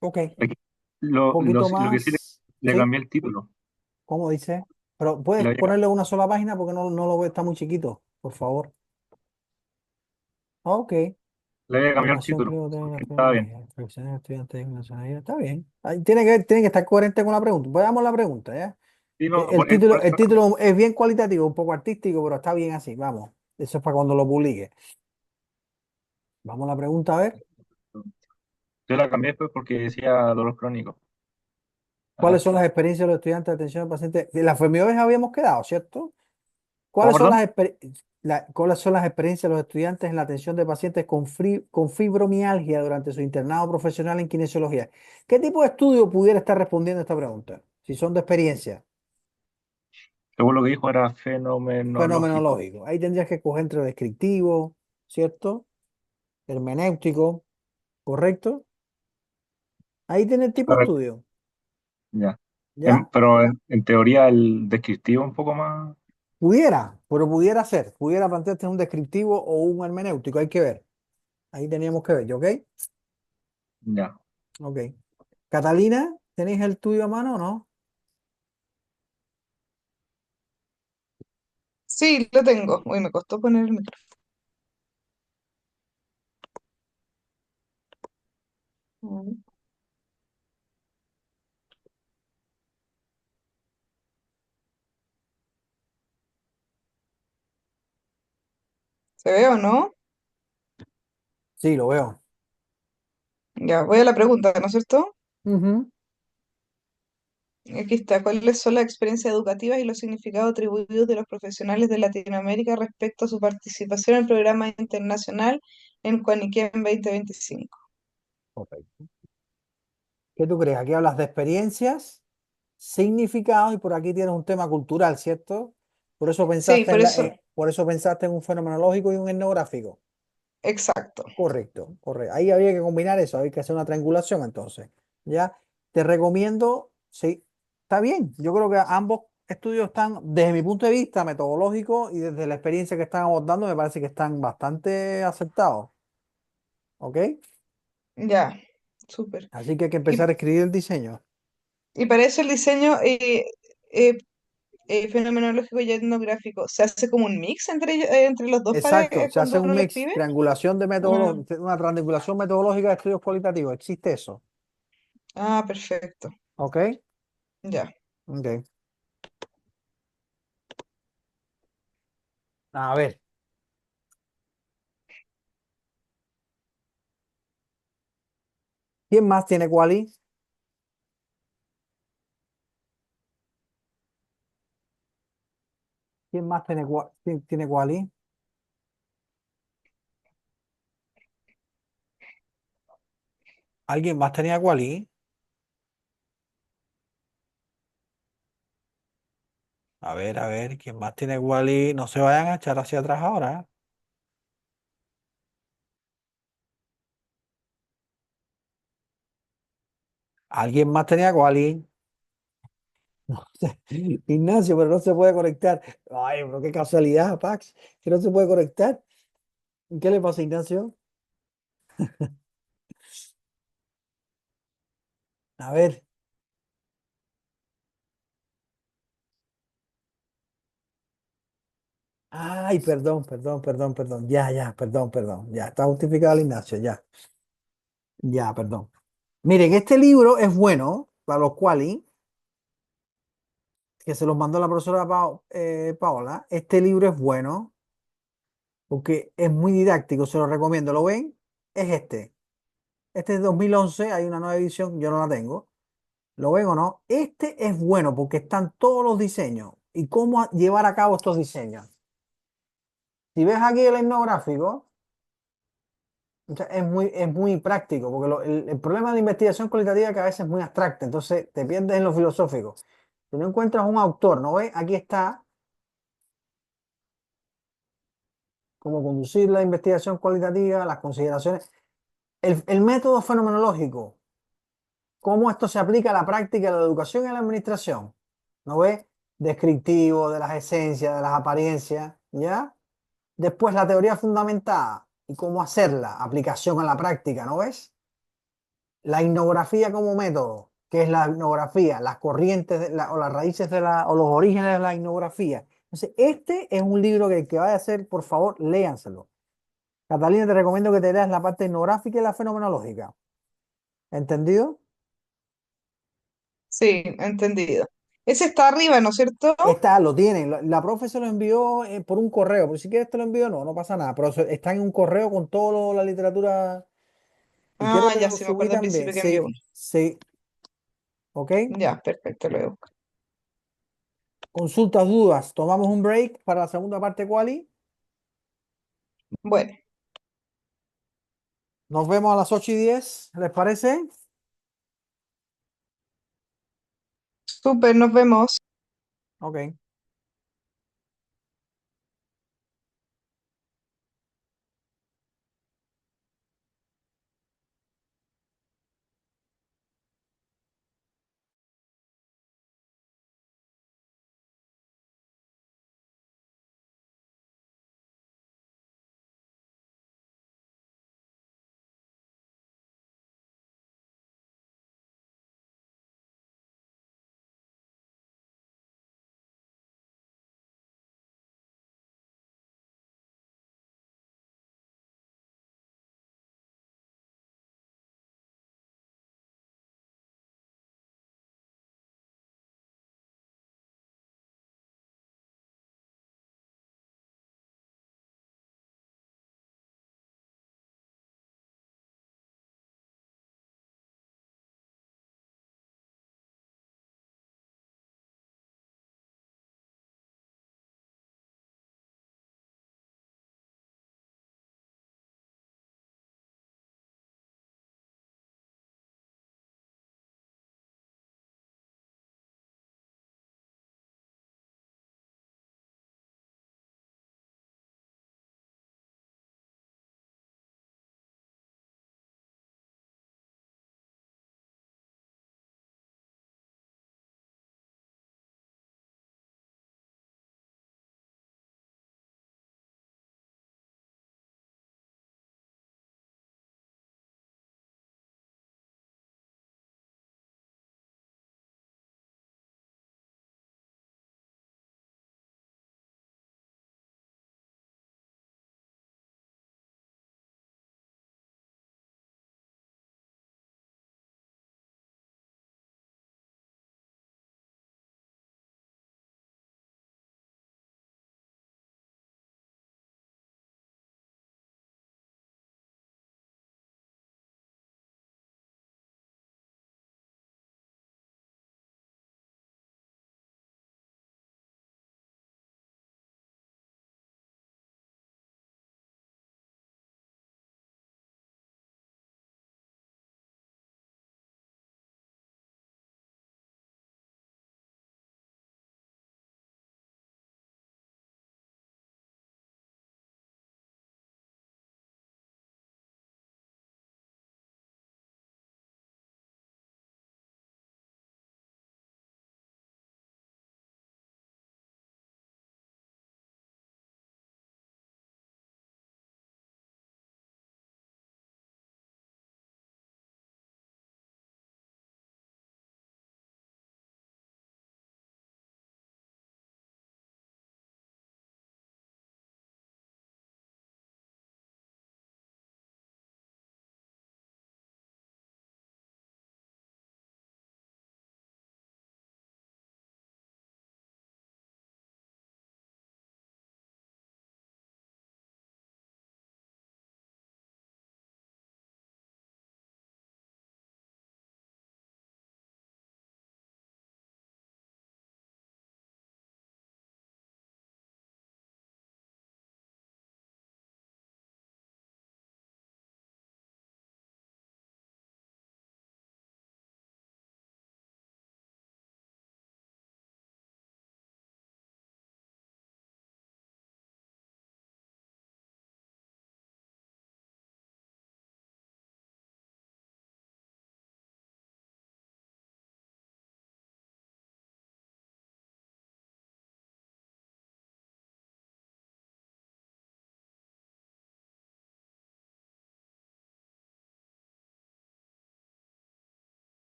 Ok, Aquí, poquito lo que sí más. le ¿Sí? cambié el título. ¿Cómo dice? Pero puedes Le había, ponerle una sola página porque no lo veo, está muy chiquito, por favor. Ok. le había cambiado el Formación título, clínica de la porque no estaba bien. enfermería, profesionales, estudiantes de nacionalidad. Está bien. Ahí tiene que estar coherente con la pregunta. Veamos la pregunta, ¿ya? Sí, E- no, El por título, el eso título es bien cualitativo, un poco artístico, pero está bien así. Vamos. Eso es para cuando lo publique. Vamos a la pregunta a ver. yo la cambié después porque decía dolor crónico. Acá ¿Cuáles son las está. experiencias de los estudiantes de atención al paciente? De las enfermedades habíamos quedado, ¿cierto? ¿Cómo, ¿Cuáles son perdón? cuáles son las experiencias de los estudiantes en la atención de pacientes con fibromialgia durante su internado profesional en kinesiología? ¿Qué tipo de estudio pudiera estar respondiendo a esta pregunta? Si son de experiencia, Según lo que dijo era fenomenológico. fenomenológico. Ahí tendrías que coger entre descriptivo, ¿cierto? Hermenéutico, ¿correcto? Ahí tiene el tipo de Correcto. estudio, Ya. ¿ya? Pero en teoría el descriptivo un poco más. Pudiera, pero pudiera ser, pudiera plantearte un descriptivo o un hermenéutico, hay que ver. Ahí teníamos que ver, ¿ok? Ya. Ok. Catalina, ¿tenéis el tuyo a mano o no? Sí, lo tengo. Uy, me costó poner el micrófono. ¿Se ve o no? Sí, lo veo. Ya, voy a la pregunta, ¿no es cierto? Ujú. Aquí está. ¿Cuáles son las experiencias educativas y los significados atribuidos de los profesionales de Latinoamérica respecto a su participación en el programa internacional en Cuaniquén 2025? Ok. ¿Qué tú crees? Aquí hablas de experiencias, significados y por aquí tienes un tema cultural, ¿cierto? Por eso Sí, pensaste por eso, por eso pensaste en un fenomenológico y un etnográfico. exacto. Correcto, correcto. Ahí había que combinar eso, hay que hacer una triangulación entonces. ¿Ya? Te recomiendo, sí, está bien. Yo creo que ambos estudios están, desde mi punto de vista metodológico y desde la experiencia que están abordando, me parece que están bastante aceptados. ¿Ok? Ya, súper. Así que hay que Y, empezar a escribir el diseño. y para eso el diseño eh, fenomenológico y etnográfico, ¿se hace como un mix entre los dos Exacto, se hace cuando un uno lo mix, escribe? triangulación de Ah, metodología, una triangulación metodológica de estudios cualitativos. ¿Existe eso? perfecto. ¿Ok? Ya. Ok. A ver, ¿quién más tiene quali? ¿Quién más tiene, tiene quali? ¿Alguien más tenía quali? A ver, ¿quién más tiene quali? No se vayan a echar hacia atrás ahora. ¿Alguien más tenía quali? No sé. Ignacio, pero no se puede conectar. Ay, pero qué casualidad, Pax, que no se puede conectar. ¿Qué le pasa, Ignacio? A ver. Ay, perdón. Ya, perdón. Ya, está justificado el Ignacio, ya. Ya, perdón. Miren, este libro es bueno para los quali, que se los mandó la profesora Paola. Este libro es bueno porque es muy didáctico, se lo recomiendo. ¿Lo ven? Es este. Este es de 2011, hay una nueva edición, yo no la tengo. ¿Lo ven o no? Este es bueno porque están todos los diseños y cómo llevar a cabo estos diseños. Si ves aquí el etnográfico, o sea, es muy práctico, porque el problema de la investigación cualitativa es que a veces es muy abstracta, entonces te pierdes en lo filosófico. Si no encuentras un autor, ¿no ves? Aquí está cómo conducir la investigación cualitativa, las consideraciones, el método fenomenológico, cómo esto se aplica a la práctica de la educación y a la administración. ¿No ves? Descriptivo de las esencias, de las apariencias, ¿ya? Después la teoría fundamentada y cómo hacerla, aplicación a la práctica, ¿no ves? La etnografía como método, ¿qué es la etnografía? Las corrientes o las raíces o los orígenes de la etnografía. Entonces, este es un libro que el que vaya a hacer, por favor, léanselo. Catalina, te recomiendo que te leas la parte etnográfica y la fenomenológica. ¿Entendido? Sí, entendido. Ese está arriba, ¿no es cierto? Está, lo tienen. La profe se lo envió por un correo, pero si quieres te lo envío, no, no pasa nada. Pero está en un correo con toda la literatura y creo que Ya lo sí, me subí acuerdo al también. principio que envió Sí, uno. sí, ok. Ya, perfecto, lo voy a buscar. Consultas, dudas. Tomamos un break para la segunda parte, quali. Bueno, Nos vemos a las 8:10, ¿les parece? súper, nos vemos. Ok.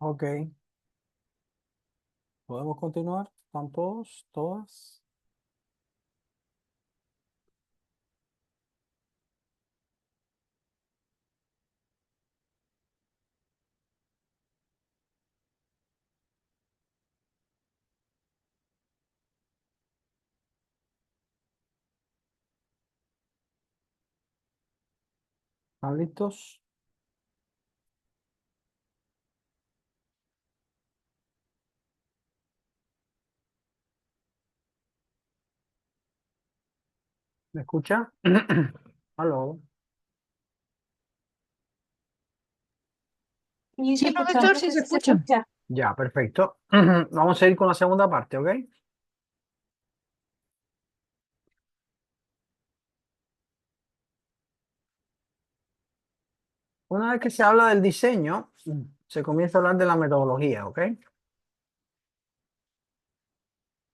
Ok, podemos continuar. ¿Están todos, todas? ¿Están listos? ¿Me escucha? Aló. Sí, profesor, sí se escucha. Ya, perfecto. Vamos a ir con la segunda parte, ¿ok? Una vez que se habla del diseño, se comienza a hablar de la metodología, ¿ok?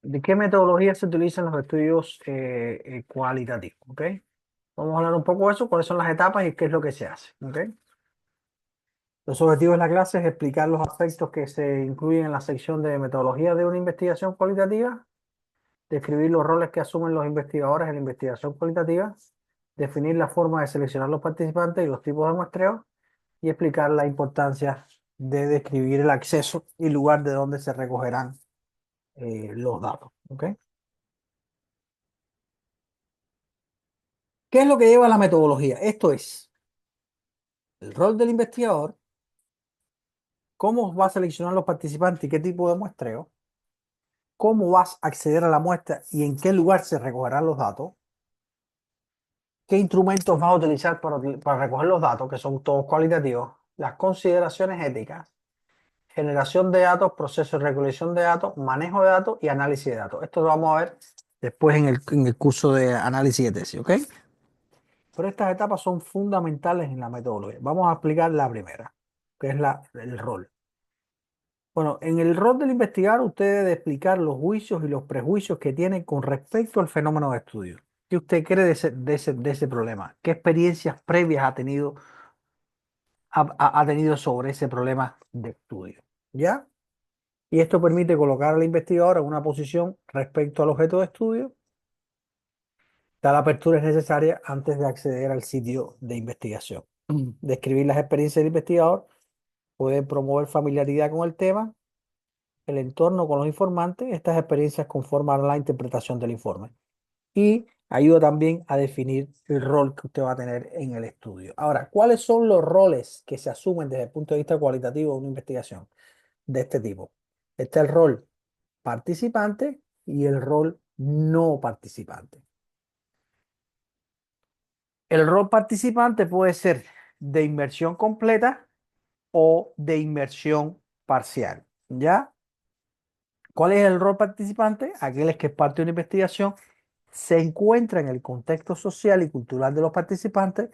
¿De qué metodología se utilizan los estudios cualitativos? ¿Ok? Vamos a hablar un poco de eso, cuáles son las etapas y qué es lo que se hace, ¿ok? Los objetivos de la clase es explicar los aspectos que se incluyen en la sección de metodología de una investigación cualitativa, describir los roles que asumen los investigadores en la investigación cualitativa, definir la forma de seleccionar los participantes y los tipos de muestreo y explicar la importancia de describir el acceso y lugar de donde se recogerán los datos, ¿ok? ¿Qué es lo que lleva la metodología? Esto es el rol del investigador, cómo va a seleccionar los participantes y qué tipo de muestreo, cómo vas a acceder a la muestra y en qué lugar se recogerán los datos, qué instrumentos vas a utilizar para recoger los datos, que son todos cualitativos, las consideraciones éticas, generación de datos, proceso de recolección de datos, manejo de datos y análisis de datos. Esto lo vamos a ver después en el curso de análisis de tesis, ¿ok? Pero estas etapas son fundamentales en la metodología. Vamos a explicar la primera, que es el rol. Bueno, en el rol del investigador, usted debe explicar los juicios y los prejuicios que tiene con respecto al fenómeno de estudio. ¿Qué usted cree de ese problema? ¿Qué experiencias previas ha tenido sobre ese problema de estudio? ¿Ya? Y esto permite colocar al investigador en una posición respecto al objeto de estudio. Tal apertura es necesaria antes de acceder al sitio de investigación. Describir las experiencias del investigador puede promover familiaridad con el tema, el entorno con los informantes. Estas experiencias conforman la interpretación del informe y ayuda también a definir el rol que usted va a tener en el estudio. Ahora, ¿cuáles son los roles que se asumen desde el punto de vista cualitativo de una investigación de este tipo? Está el rol participante y el rol no participante. El rol participante puede ser de inmersión completa o de inmersión parcial, ¿ya? ¿Cuál es el rol participante? Aquel es que es parte de una investigación, se encuentra en el contexto social y cultural de los participantes,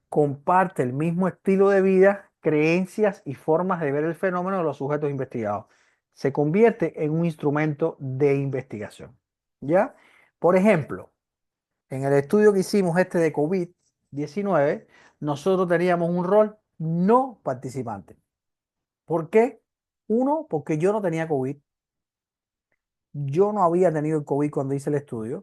comparte el mismo estilo de vida, creencias y formas de ver el fenómeno de los sujetos investigados. Se convierte en un instrumento de investigación, ¿ya? Por ejemplo, en el estudio que hicimos este de COVID-19, nosotros teníamos un rol no participante. ¿Por qué? Uno, porque yo no tenía COVID. Yo no había tenido el COVID cuando hice el estudio.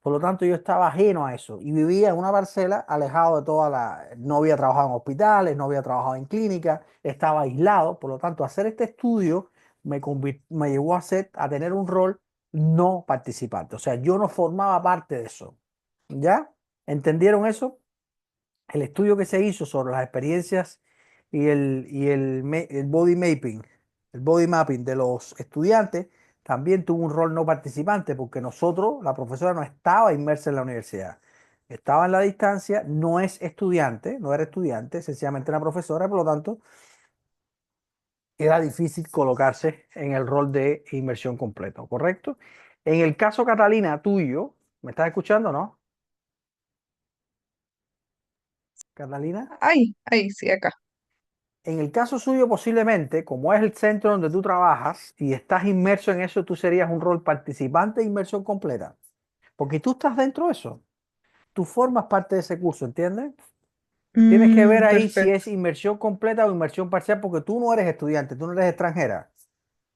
Por lo tanto, yo estaba ajeno a eso y vivía en una parcela alejado de toda la... No había trabajado en hospitales, no había trabajado en clínicas, estaba aislado. Por lo tanto, hacer este estudio me llevó a tener un rol no participante. O sea, yo no formaba parte de eso. ¿Ya? ¿Entendieron eso? El estudio que se hizo sobre las experiencias y el body mapping de los estudiantes, también tuvo un rol no participante porque nosotros, la profesora no estaba inmersa en la universidad, estaba en la distancia, no es estudiante, no era estudiante, sencillamente era profesora, por lo tanto, era difícil colocarse en el rol de inmersión completo, ¿correcto? En el caso Catalina tuyo, ¿me estás escuchando, no? Catalina. Ay, sí, acá. En el caso suyo, posiblemente, como es el centro donde tú trabajas y estás inmerso en eso, tú serías un rol participante de inmersión completa. Porque tú estás dentro de eso. Tú formas parte de ese curso, ¿entiendes? Tienes que ver Mm, ahí si es perfecto. inmersión completa o inmersión parcial, porque tú no eres estudiante, tú no eres extranjera.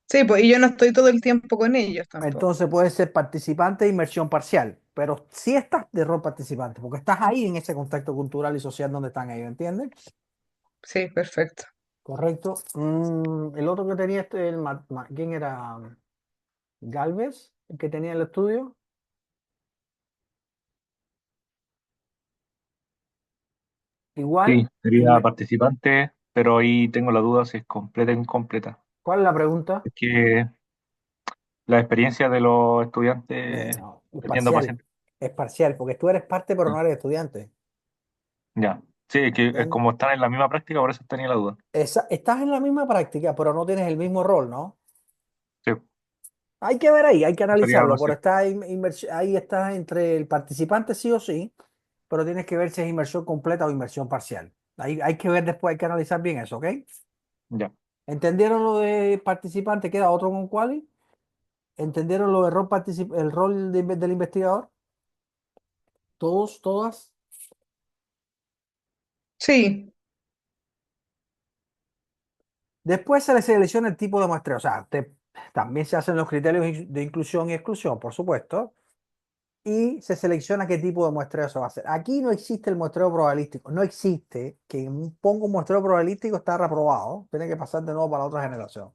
Sí, pues, y yo no estoy todo el tiempo con ellos tampoco. Entonces puede ser participante de inmersión parcial, pero sí estás de rol participante, porque estás ahí en ese contexto cultural y social donde están ellos, ¿entiendes? Sí, perfecto. Correcto. El otro que tenía ¿quién era? Galvez, el que tenía el estudio. Igual, Sí, sería inme- participante, pero ahí tengo la duda si es completa o incompleta. ¿cuál es la pregunta? Es que la experiencia de los estudiantes No, es teniendo parcial. pacientes, Es parcial, porque tú eres parte, pero mm, no eres estudiante. ya. Sí, es que es ¿Entiendes? como están en la misma práctica, por eso tenía la duda. Estás en la misma práctica, pero no tienes el mismo rol, ¿no? Sí, Hay que ver ahí, hay que sería analizarlo, más pero cierto. está ahí está entre el participante sí o sí, pero tienes que ver si es inmersión completa o inmersión parcial. Ahí hay que ver después, hay que analizar bien eso, ¿ok? Ya. ¿Entendieron lo de participante? ¿Queda otro con quali? ¿Entendieron lo de el rol del investigador? ¿Todos, todas? Sí, Después se le selecciona el tipo de muestreo, o sea, también se hacen los criterios de inclusión y exclusión, por supuesto, y se selecciona qué tipo de muestreo se va a hacer. Aquí no existe el muestreo probabilístico, no existe que ponga un muestreo probabilístico está reprobado, tiene que pasar de nuevo para la otra generación.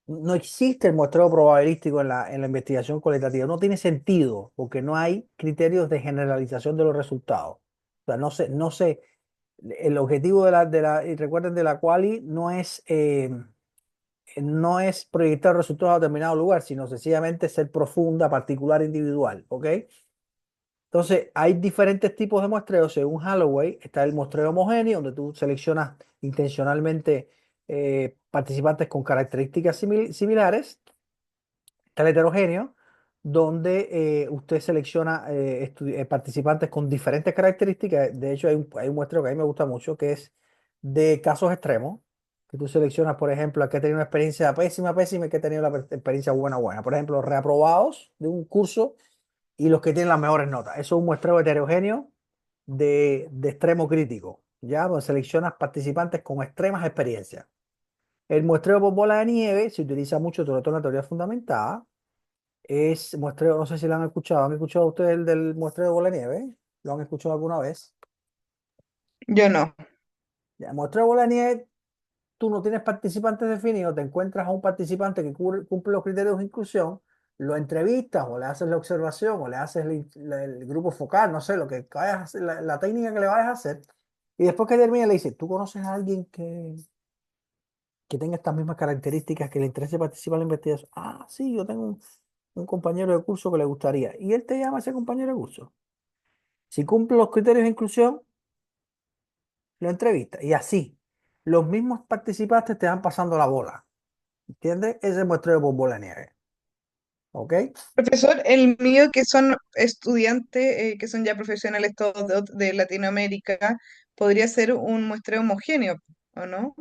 No existe el muestreo probabilístico en la investigación cualitativa, no tiene sentido porque no hay criterios de generalización de los resultados. O sea, no sé, el objetivo y recuerden, de la quali no es proyectar resultados a determinado lugar, sino sencillamente ser profunda, particular, individual, ¿ok? Entonces, hay diferentes tipos de muestreo. Según Holloway, está el muestreo homogéneo, donde tú seleccionas intencionalmente participantes con características similares. Está el heterogéneo, donde usted selecciona participantes con diferentes características. De hecho, hay un muestreo que a mí me gusta mucho, que es de casos extremos, que tú seleccionas, por ejemplo, a que ha tenido una experiencia pésima, pésima y que ha tenido la experiencia buena, buena. Por ejemplo, los reaprobados de un curso y los que tienen las mejores notas. Eso es un muestreo heterogéneo de extremo crítico, ¿ya? Donde seleccionas participantes con extremas experiencias. El muestreo por bola de nieve se utiliza mucho, sobre todo en la teoría fundamentada. Es muestreo, no sé si lo han escuchado ustedes el del muestreo de bola de nieve, ¿lo han escuchado alguna vez? yo no. Ya, el muestreo de bola de nieve, tú no tienes participantes definidos, te encuentras a un participante que cumple los criterios de inclusión, lo entrevistas o le haces la observación o le haces el grupo focal, no sé, lo que vayas a hacer, la técnica que le vayas a hacer, y después que termine le dices, ¿tú conoces a alguien que tenga estas mismas características, que le interese participar en la investigación? Ah, sí, yo tengo un compañero de curso que le gustaría, y él te llama a ese compañero de curso. Si cumple los criterios de inclusión, lo entrevista. Y así, los mismos participantes te van pasando la bola. ¿Entiendes? Ese es muestreo por bola de nieve. ¿Ok? Profesor, el mío que son estudiantes, que son ya profesionales todos de Latinoamérica, podría ser un muestreo homogéneo, ¿o no?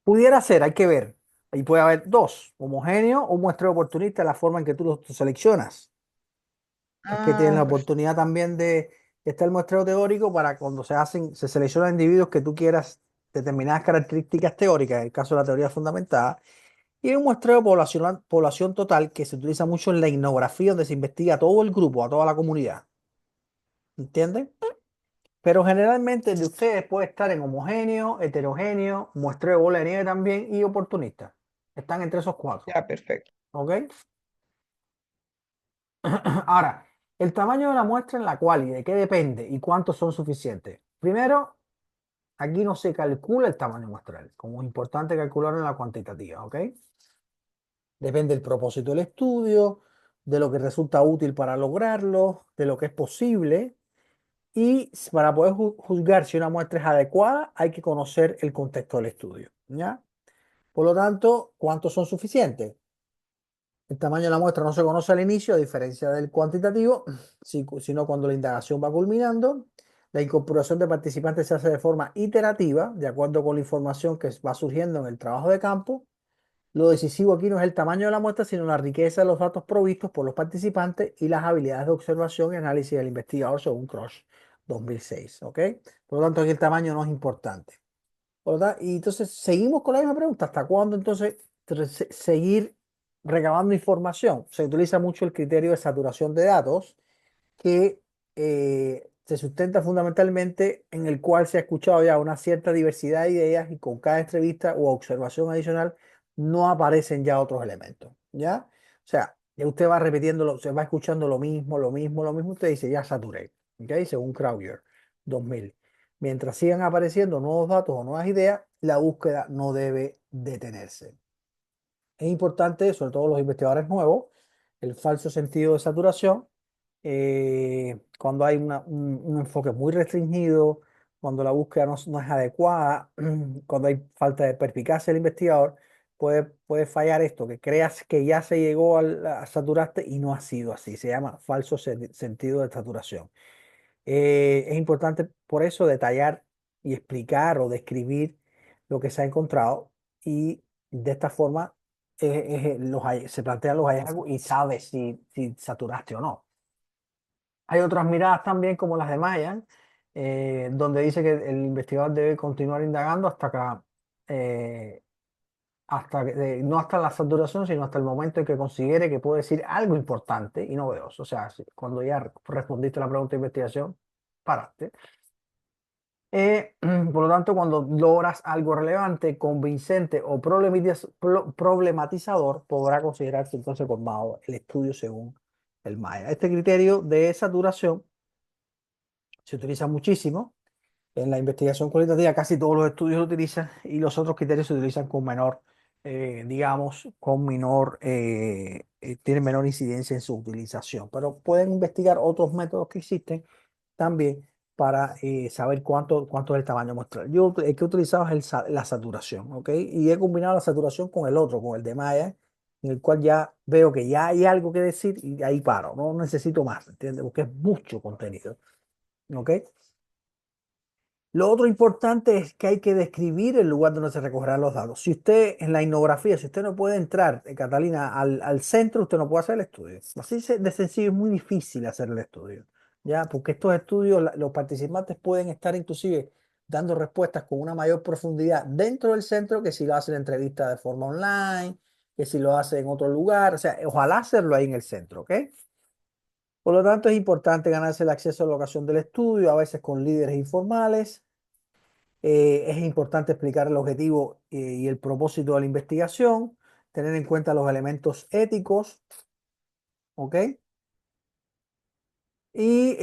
Pudiera ser, hay que ver. Ahí puede haber dos, homogéneo o muestreo oportunista, la forma en que tú los seleccionas. Es que tienes la Ah, perfecto. oportunidad también está el muestreo teórico para cuando se seleccionan individuos que tú quieras determinadas características teóricas, en el caso de la teoría fundamentada. Y hay un muestreo poblacional, población total que se utiliza mucho en la etnografía, donde se investiga a todo el grupo, a toda la comunidad. ¿Entiendes? Pero generalmente el de ustedes puede estar en homogéneo, heterogéneo, muestreo de bola de nieve también y oportunista. Están entre esos cuatro. Ya, perfecto. ¿Ok? Ahora, el tamaño de la muestra en la cual y de qué depende y cuántos son suficientes. Primero, aquí no se calcula el tamaño muestral, como es importante calcularlo en la cuantitativa. ¿Ok? Depende del propósito del estudio, de lo que resulta útil para lograrlo, de lo que es posible. Y para poder juzgar si una muestra es adecuada, hay que conocer el contexto del estudio, ¿ya? Por lo tanto, ¿cuántos son suficientes? El tamaño de la muestra no se conoce al inicio, a diferencia del cuantitativo, sino cuando la indagación va culminando. La incorporación de participantes se hace de forma iterativa, de acuerdo con la información que va surgiendo en el trabajo de campo. Lo decisivo aquí no es el tamaño de la muestra, sino la riqueza de los datos provistos por los participantes y las habilidades de observación y análisis del investigador según Crush. 2006, ¿ok? Por lo tanto, aquí el tamaño no es importante. ¿Verdad? Y entonces seguimos con la misma pregunta. ¿Hasta cuándo entonces seguir recabando información? Se utiliza mucho el criterio de saturación de datos que se sustenta fundamentalmente en el cual se ha escuchado ya una cierta diversidad de ideas y con cada entrevista o observación adicional no aparecen ya otros elementos, ¿ya? O sea, ya usted va repitiendo, se va escuchando lo mismo, lo mismo, lo mismo, usted dice, ya saturé, ¿ok? Según Crowyer, 2000. Mientras sigan apareciendo nuevos datos o nuevas ideas, la búsqueda no debe detenerse. Es importante, sobre todo los investigadores nuevos, el falso sentido de saturación, cuando hay un enfoque muy restringido, cuando la búsqueda no es adecuada, cuando hay falta de perspicacia del investigador, puede fallar esto, que creas que ya se llegó a saturaste y no ha sido así. Se llama falso sentido de saturación. Es importante por eso detallar y explicar o describir lo que se ha encontrado y de esta forma se plantean los hallazgos y sabes si saturaste o no. Hay otras miradas también como las de Mayan, donde dice que el investigador debe continuar indagando eh, no hasta la saturación, sino hasta el momento en que considere que puede decir algo importante y novedoso. O sea, cuando ya respondiste a la pregunta de investigación, paraste. Por lo tanto, cuando logras algo relevante, convincente o problematizador, podrá considerarse entonces colmado el estudio según el Maya. Este criterio de saturación se utiliza muchísimo en la investigación cualitativa, casi todos los estudios lo utilizan y los otros criterios se utilizan con menor, digamos, tienen menor incidencia en su utilización, pero pueden investigar otros métodos que existen también para saber cuánto es el tamaño muestral. Yo el que he utilizado es la saturación, ¿ok? Y he combinado la saturación con el otro, con el de Maya, en el cual ya veo que ya hay algo que decir y ahí paro, no necesito más, ¿entiendes? Porque es mucho contenido, ¿ok? Lo otro importante es que hay que describir el lugar donde se recogerán los datos. Si usted en la etnografía, si usted no puede entrar, Catalina, al centro, usted no puede hacer el estudio. Así de sencillo, es muy difícil hacer el estudio, ¿ya? Porque estos estudios, los participantes pueden estar inclusive dando respuestas con una mayor profundidad dentro del centro que si lo hacen en entrevista de forma online, que si lo hace en otro lugar. O sea, ojalá hacerlo ahí en el centro, ¿ok? Por lo tanto, es importante ganarse el acceso a la locación del estudio, a veces con líderes informales. Es importante explicar el objetivo y el propósito de la investigación, tener en cuenta los elementos éticos, ¿ok? Y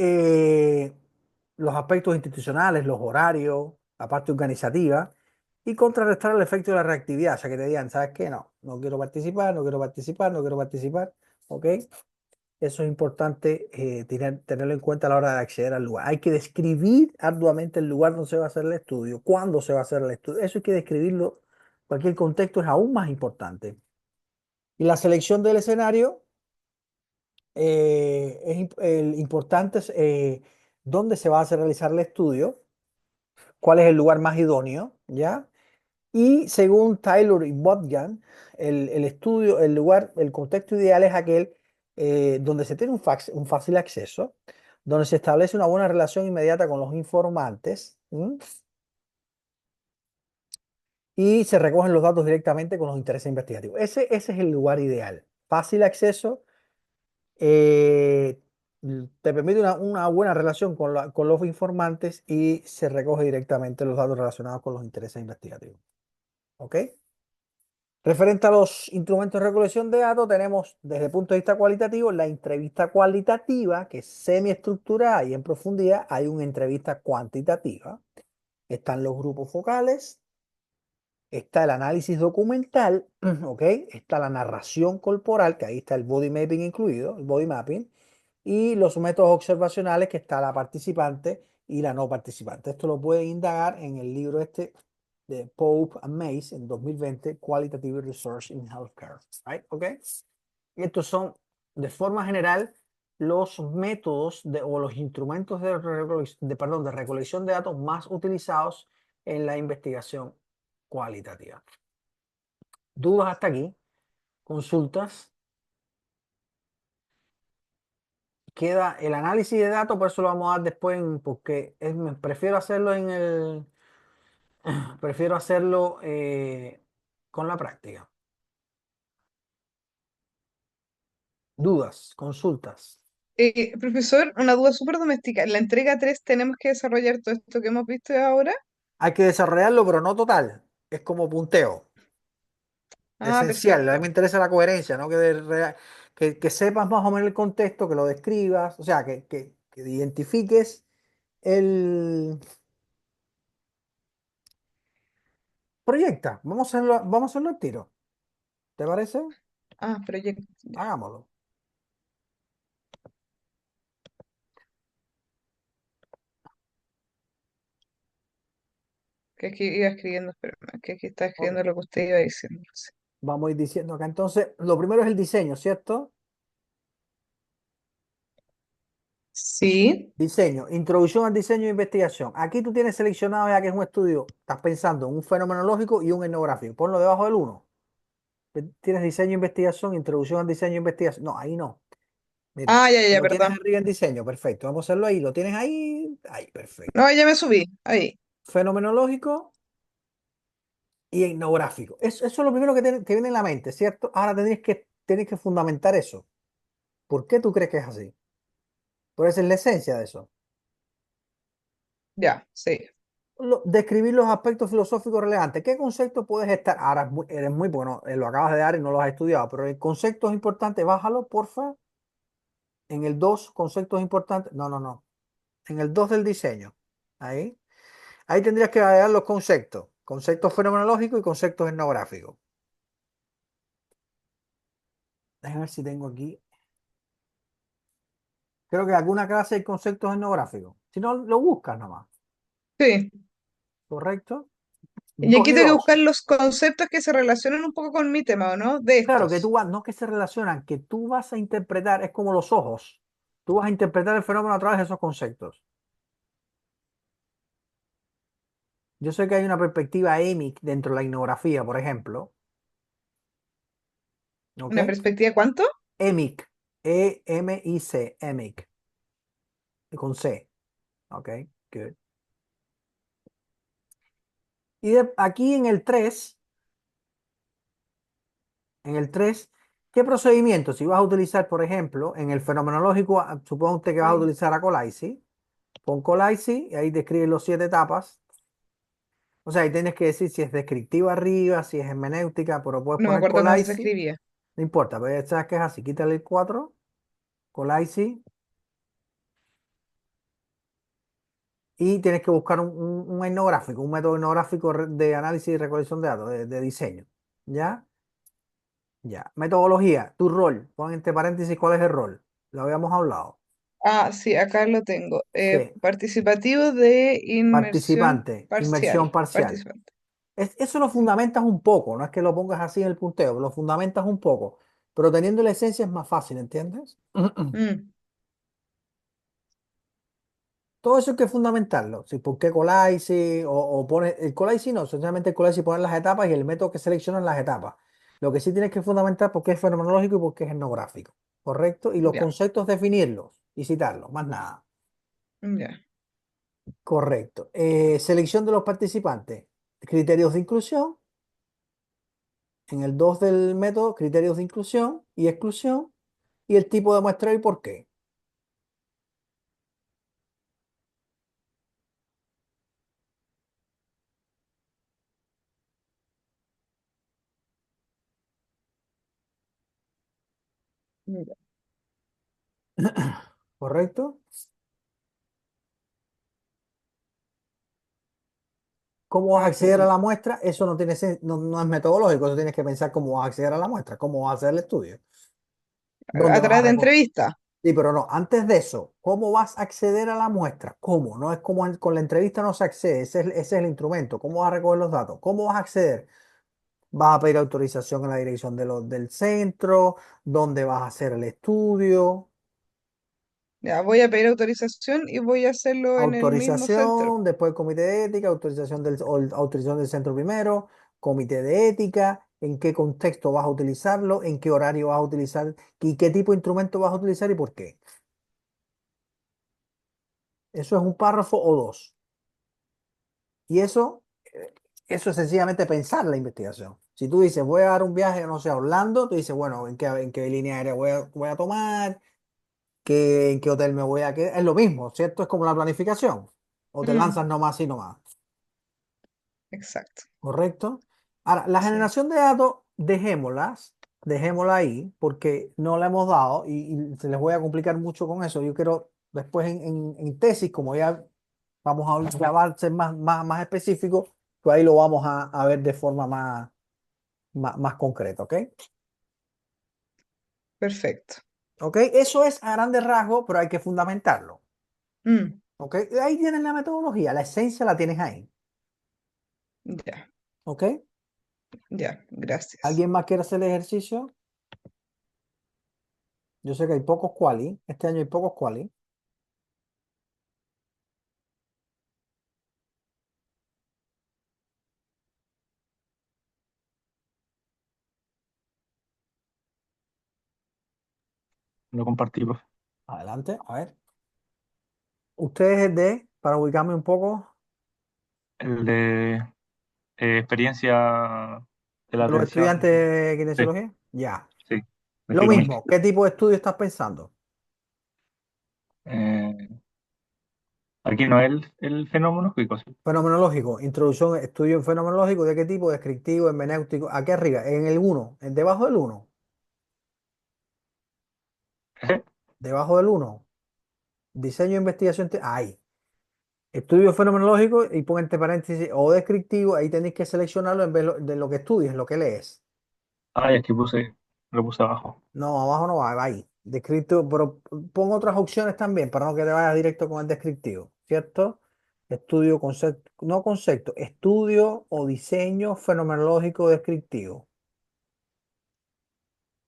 los aspectos institucionales, los horarios, la parte organizativa, y contrarrestar el efecto de la reactividad, o sea, que te digan, ¿sabes qué? No quiero participar, no quiero participar, no quiero participar, ¿ok? Eso es importante tenerlo en cuenta a la hora de acceder al lugar. Hay que describir arduamente el lugar donde se va a hacer el estudio, cuándo se va a hacer el estudio. Eso hay que describirlo. Cualquier contexto es aún más importante. Y la selección del escenario el importante es dónde se va a hacer realizar el estudio, cuál es el lugar más idóneo, ¿ya? Y según Taylor y Botgan, el estudio, el lugar, el contexto ideal es aquel donde se tiene un fácil acceso, donde se establece una buena relación inmediata con los informantes, ¿m? Y se recogen los datos directamente con los intereses investigativos. Ese es el lugar ideal. Fácil acceso, eh, te permite una buena relación con los informantes y se recoge directamente los datos relacionados con los intereses investigativos. ¿Ok? Referente a los instrumentos de recolección de datos, tenemos desde el punto de vista cualitativo la entrevista cualitativa, que es semiestructurada y en profundidad. Hay una entrevista cuantitativa. Están los grupos focales, está el análisis documental, ¿ok? Está la narración corporal, que ahí está el body mapping incluido, el body mapping, y los métodos observacionales, que está la participante y la no participante. Esto lo pueden indagar en el libro este de Pope and Mace en 2020, Qualitative Research in Healthcare. Right? ¿Ok? Y estos son, de forma general, los métodos o los instrumentos perdón, de recolección de datos más utilizados en la investigación cualitativa. ¿Dudas hasta aquí? ¿Consultas? queda el análisis de datos, por eso lo vamos a dar después, porque prefiero hacerlo prefiero hacerlo con la práctica. Dudas, consultas. Profesor, una duda súper doméstica. En la entrega 3 tenemos que desarrollar todo esto que hemos visto ahora. Hay que desarrollarlo, pero no total. Es como punteo. Ah, Esencial. A mí perfecto. me interesa la coherencia, ¿no? Que sepas más o menos el contexto, que lo describas, o sea, que identifiques el proyecta. Vamos a hacerlo al tiro. ¿Te parece? Ah, proyecto. Ya. Hagámoslo. Que aquí iba escribiendo, pero que aquí está Ok. escribiendo lo que usted iba diciendo. Sí. Vamos a ir diciendo acá. Entonces, lo primero es el diseño, ¿cierto? Sí. Diseño, introducción al diseño e investigación. Aquí tú tienes seleccionado ya que es un estudio, estás pensando en un fenomenológico y un etnográfico. Ponlo debajo del uno. Tienes diseño e investigación, introducción al diseño e investigación. No, ahí no. Mira, Ah, ya, ya, lo tienes perdón. arriba en diseño, perfecto. Vamos a hacerlo ahí. Lo tienes ahí, ahí, perfecto. No, ya me subí. Ahí. Fenomenológico y etnográfico. Eso es lo primero que te viene en la mente, ¿cierto? Ahora tienes que fundamentar eso. ¿Por qué tú crees que es así? Pues esa es la esencia de eso. Ya, sí. Describir los aspectos filosóficos relevantes. ¿Qué conceptos puedes estar? Ahora eres muy bueno, lo acabas de dar y no lo has estudiado, pero el concepto es importante, bájalo, porfa. En el 2 conceptos importantes. No, no, no. En el 2 del diseño. Ahí. Ahí tendrías que agregar los conceptos. Conceptos fenomenológicos y conceptos etnográficos. Déjame ver si tengo aquí. Creo que alguna clase de conceptos etnográficos. Si no, lo buscas nomás. Sí. ¿Correcto? Y Dos aquí y tengo que dos. buscar los conceptos que se relacionan un poco con mi tema, ¿o no? De Claro, que tú estos. vas, no que se relacionan, que tú vas a interpretar, es como los ojos. Tú vas a interpretar el fenómeno a través de esos conceptos. Yo sé que hay una perspectiva EMIC dentro de la etnografía, por ejemplo. ¿Ok? ¿Una perspectiva cuánto? EMIC. EMIC. EMIC. Con C. ¿Ok? Good. Y aquí en el tres, ¿qué procedimiento? Si vas a utilizar, por ejemplo, en el fenomenológico, supongo que vas a Sí. utilizar a Colaisi. Pon Colaisi y ahí describe los 7 etapas. O sea, ahí tienes que decir si es descriptiva arriba, si es hermenéutica, pero puedes No me poner acuerdo cómo se Colaisi. escribía. No importa, pero ya sabes que es así. Quítale el 4, Colaisi, y tienes que buscar un etnográfico, un método etnográfico de análisis y recolección de datos, de diseño. ¿Ya? Ya. Metodología, tu rol. Pon entre paréntesis cuál es el rol. Lo habíamos hablado. Ah, sí, acá lo tengo. Sí. Participativo de inmersión Participante, inmersión parcial. parcial. Participante. Eso lo Sí. fundamentas un poco, no es que lo pongas así en el punteo, lo fundamentas un poco, pero teniendo la esencia es más fácil, ¿entiendes? Mm, Todo eso hay que fundamentarlo. Si, ¿por qué Colaisi? O pone el Colaisi no, sencillamente el Colaisi pone las etapas y el método que selecciona las etapas. Lo que sí tienes que fundamentar por qué es fenomenológico y por qué es etnográfico. ¿Correcto? Y los ya, conceptos definirlos y citarlos, más nada. ya. Correcto. Selección de los participantes. Criterios de inclusión. En el 2 del método, criterios de inclusión y exclusión. Y el tipo de muestreo y por qué. Ya. ¿Correcto? ¿Cómo vas a Ah, acceder a la muestra? Eso no tiene no es metodológico, eso tienes que pensar cómo vas a acceder a la muestra, cómo vas a hacer el estudio, dónde a vas a través de recoger. entrevista. Sí, pero no, antes de eso, ¿cómo vas a acceder a la muestra? ¿Cómo? No es como con la entrevista no se accede, ese es el instrumento. ¿Cómo vas a recoger los datos? ¿Cómo vas a acceder? Vas a pedir autorización en la dirección del centro, dónde vas a hacer el estudio. Ya, voy a pedir autorización y voy a hacerlo en el mismo centro. Autorización, después comité de ética, autorización del centro primero, comité de ética, en qué contexto vas a utilizarlo, en qué horario vas a utilizar y qué tipo de instrumento vas a utilizar y por qué. Eso es un párrafo o dos. Y eso es sencillamente pensar la investigación. Si tú dices, voy a dar un viaje, no sé, a Orlando, tú dices, bueno, ¿en qué línea aérea voy a tomar? ¿En qué hotel me voy a quedar? Es lo mismo, ¿cierto? Es como la planificación. O te Mm, lanzas nomás y nomás. exacto. ¿Correcto? Ahora, la Sí. generación de datos, dejémosla ahí, porque no la hemos dado y se les voy a complicar mucho con eso. Yo quiero después en tesis, como ya ya va a ser más específico, pues ahí lo vamos a ver de forma más concreta, ¿ok? Perfecto. ¿Ok? Eso es a grandes rasgos, pero hay que fundamentarlo, Mm, ¿ok? Ahí tienes la metodología, la esencia la tienes ahí, ya, ¿ok? ya, gracias. ¿Alguien más quiere hacer el ejercicio? Yo sé que hay pocos quali, este año hay pocos quali. Lo compartí, profe. Adelante, a ver. Ustedes para ubicarme un poco, El de experiencia de la de los atención. estudiantes de Sí, kinesiología, ya. sí, de Lo fibromialgia. mismo, ¿qué tipo de estudio estás pensando? Eh, Aquí no es el fenómeno cuico, ¿sí? Fenomenológico, introducción, estudio en fenomenológico, ¿de qué tipo? Descriptivo, hermenéutico, aquí arriba, en el uno, debajo del uno, Ese. debajo del uno, diseño de investigación, ahí. Estudio fenomenológico y pon entre paréntesis o descriptivo, ahí tenéis que seleccionarlo en vez de lo que estudies, lo que lees. Ah, ya que lo puse abajo. No, abajo no va, va ahí. Descriptivo, pero pon otras opciones también para no que te vayas directo con el descriptivo, ¿cierto? Estudio, concepto, no concepto, estudio o diseño fenomenológico descriptivo.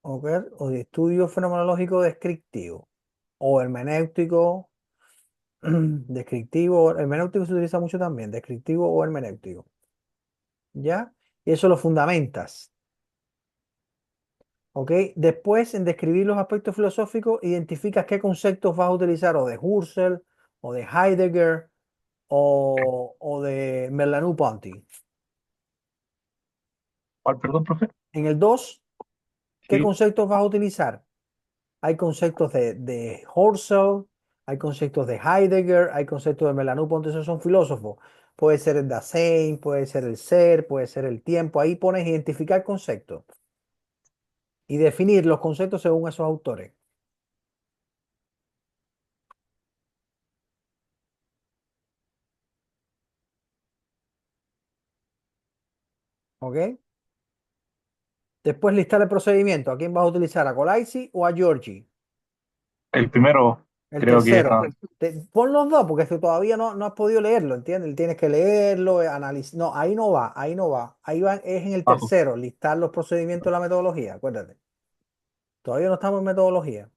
¿Ok? O de estudio fenomenológico descriptivo. O hermenéutico descriptivo. Hermenéutico se utiliza mucho también, descriptivo o hermenéutico. ¿Ya? Y eso lo fundamentas. ¿Ok? Después, en describir los aspectos filosóficos, identificas qué conceptos vas a utilizar o de Husserl, o de Heidegger, o de Merleau-Ponty. ¿Cuál, perdón, profe? En el 2, ¿qué Sí. conceptos vas a utilizar? Hay conceptos de Husserl, hay conceptos de Heidegger, hay conceptos de Merleau-Ponty, esos son filósofos. Puede ser el Dasein, puede ser el ser, puede ser el tiempo. Ahí pones identificar conceptos y definir los conceptos según esos autores. ¿Ok? Después listar el procedimiento. ¿A quién vas a utilizar? ¿A Colaisi o a Giorgi? El primero El creo que tercero. era. Pon los dos porque es que todavía no has podido leerlo, ¿entiendes? Tienes que leerlo, analizar. No, ahí no va, ahí no va. Ahí va, es en el Abajo. tercero, listar los procedimientos de la metodología, acuérdate. Todavía no estamos en metodología.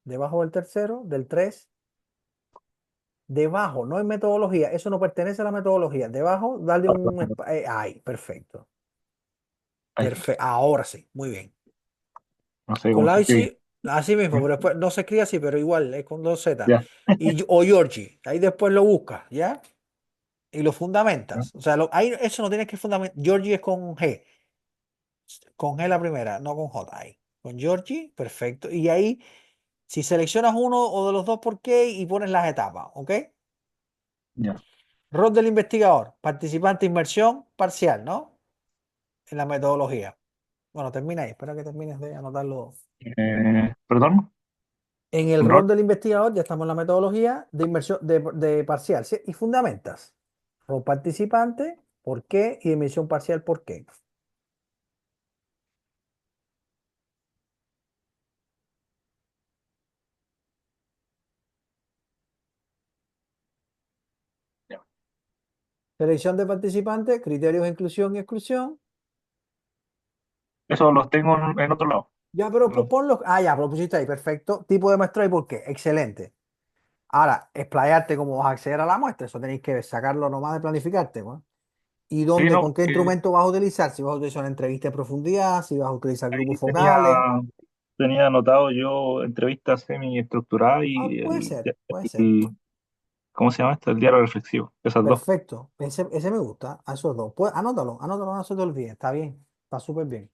Debajo del tercero, del tres, debajo, no en metodología, eso no pertenece a la metodología. Debajo, dale ahí, perfecto. Ahí. Perfecto, ahora sí, muy bien. No sé cómo se escribe. Colaisi, así mismo, pero después no se escribe así, pero igual, es con dos Z. Ya. O Giorgi, ahí después lo buscas, ¿ya? Y lo Ya. fundamentas. O sea, ahí eso no tienes que fundamentar. Giorgi es con G la primera, no con J ahí. Con Giorgi, perfecto. Y ahí, si seleccionas uno o de los dos, ¿por qué? Y pones las etapas, ¿ok? Ya. Rol del investigador, participante, inmersión, parcial, ¿no? En la metodología. Bueno, termina ahí, espera que termines de anotarlo. Perdón. En el Un rol. rol del investigador, ya estamos en la metodología de inmersión, de parcial, ¿sí? Y fundamentas. Rol participante, ¿por qué? Y emisión parcial, ¿por qué? Ya. Selección de participantes, criterios de inclusión y exclusión. Eso los tengo en otro lado. Ya, pero Los- ponlo. Ah, ya, lo pusiste ahí, perfecto. Tipo de muestra y por qué. Excelente. Ahora, explayarte cómo vas a acceder a la muestra. Eso tenéis que sacarlo nomás de planificarte, pues. ¿Y Sí, dónde, no, con qué instrumento vas a utilizar? Si vas a utilizar una entrevista en profundidad, si vas a utilizar ahí grupos focales. tenía anotado yo entrevistas semi-estructuradas Ah, y puede el, ser, puede ser. y ¿cómo se llama esto? El diario reflexivo. Esas dos. Perfecto. Ese me gusta. A esos dos. Pues anótalo, anótalo, no se te olvide. Está bien. Está súper bien.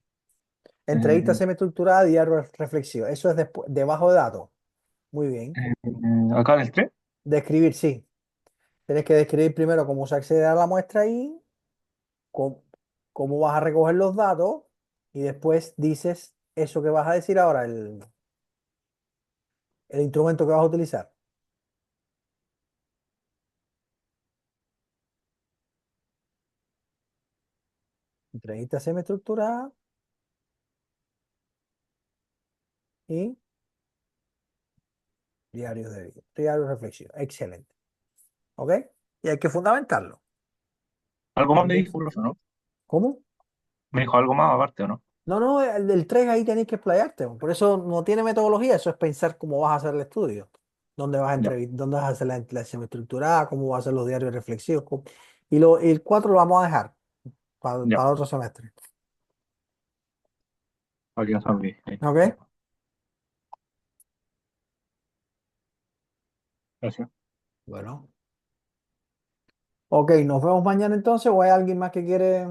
Entrevista Eh, semiestructurada, diario reflexivo. Eso es después, debajo de datos. Muy bien. acá en el 3. Describir, sí. Tienes que describir primero cómo se accede a la muestra y cómo, cómo vas a recoger los datos y después dices eso que vas a decir ahora, el instrumento que vas a utilizar. Entrevista semiestructurada y diarios de vida. Diario reflexivo. Excelente. ¿Ok? Y hay que fundamentarlo. Algo más me También. dijo, profe, ¿no? ¿Cómo? Me dijo algo más aparte, ¿o no? No, no, el del 3 ahí tenéis que explayarte. Por eso no tiene metodología, eso es pensar cómo vas a hacer el estudio. Dónde vas a Ya, dónde vas a hacer la semiestructurada, cómo vas a hacer los diarios reflexivos. Y el 4 lo vamos a dejar ya. para otro semestre. Para que no se olvide. Ahí. ¿Ok? Gracias. Bueno. Ok, nos vemos mañana entonces. ¿O hay alguien más que quiere?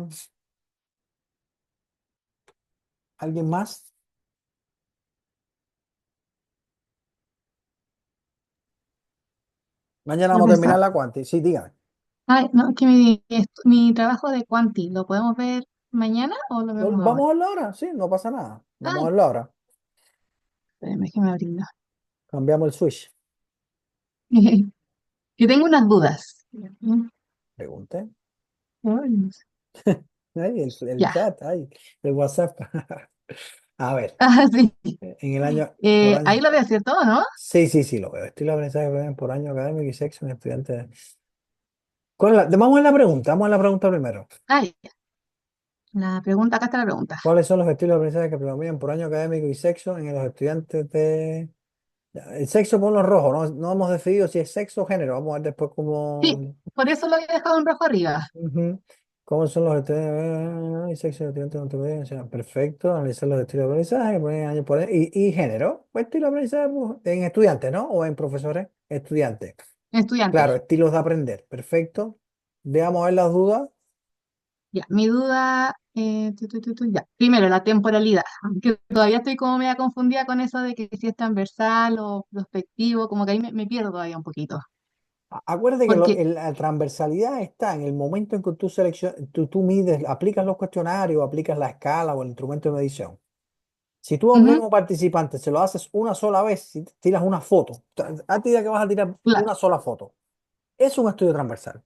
¿Alguien más? Mañana vamos a terminar Profesor. la cuanti. Sí, dígame. Ay, no, es que mi trabajo de Quanti, ¿lo podemos ver mañana o lo vemos ahora? Vamos a verlo ahora, sí, no pasa nada. Vamos a Ay, verlo ahora. espérame que me abrirlo. Cambiamos el switch. Yo tengo unas dudas. Pregunte. Ay, no sé. Ay, el Ya. chat, ay, el WhatsApp. A ver, Ah, sí. en el año, por Ahí año. lo veo, ¿cierto? ¿O no? Sí, sí, sí, lo veo. Estilo de aprendizaje que ven por año académico y sexo en estudiantes. Vamos a la pregunta, vamos a la pregunta primero. Ay, la pregunta, acá está la pregunta. ¿Cuáles son los estilos de aprendizaje que predominan por año académico y sexo en los estudiantes de... Ya, el sexo ponlo en rojo, no, no hemos decidido si es sexo o género. Vamos a ver después Sí, cómo... por eso lo había dejado en rojo arriba. Ujú. ¿Cómo son los estudiantes y sexo de estudiantes de ontología? Perfecto, analizar los estilos de aprendizaje, poner año por año. Y género, pues estilo de aprendizaje pues, en estudiantes, ¿no? O en profesores, estudiantes. Estudiante. Claro, estilos de aprender, perfecto. Veamos a ver las dudas. Ya, mi duda, ya. Primero, la temporalidad. Aunque todavía estoy como media confundida con eso de que si es transversal o prospectivo, como que ahí me pierdo todavía un poquito. Acuérdate que Porque, la transversalidad está en el momento en que tú seleccionas, tú mides, aplicas los cuestionarios, aplicas la escala o el instrumento de medición. Si tú a un ujú, mismo participante se lo haces una sola vez, si tiras una foto, a ti que vas a tirar claro. una sola foto, es un estudio transversal.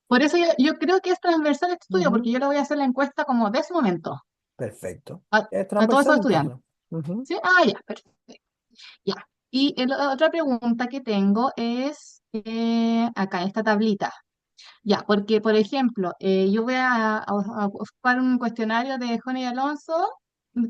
Por eso yo creo que es transversal este estudio, Ujú. porque yo le voy a hacer la encuesta como de ese momento, Perfecto. a, Es a todos esos transversal estudiantes. entonces. Ujú. ¿Sí? Ah, ya, perfecto. Ya. Y la otra pregunta que tengo es acá en esta tablita. Ya, porque, por ejemplo, yo voy a buscar un cuestionario de Joni Alonso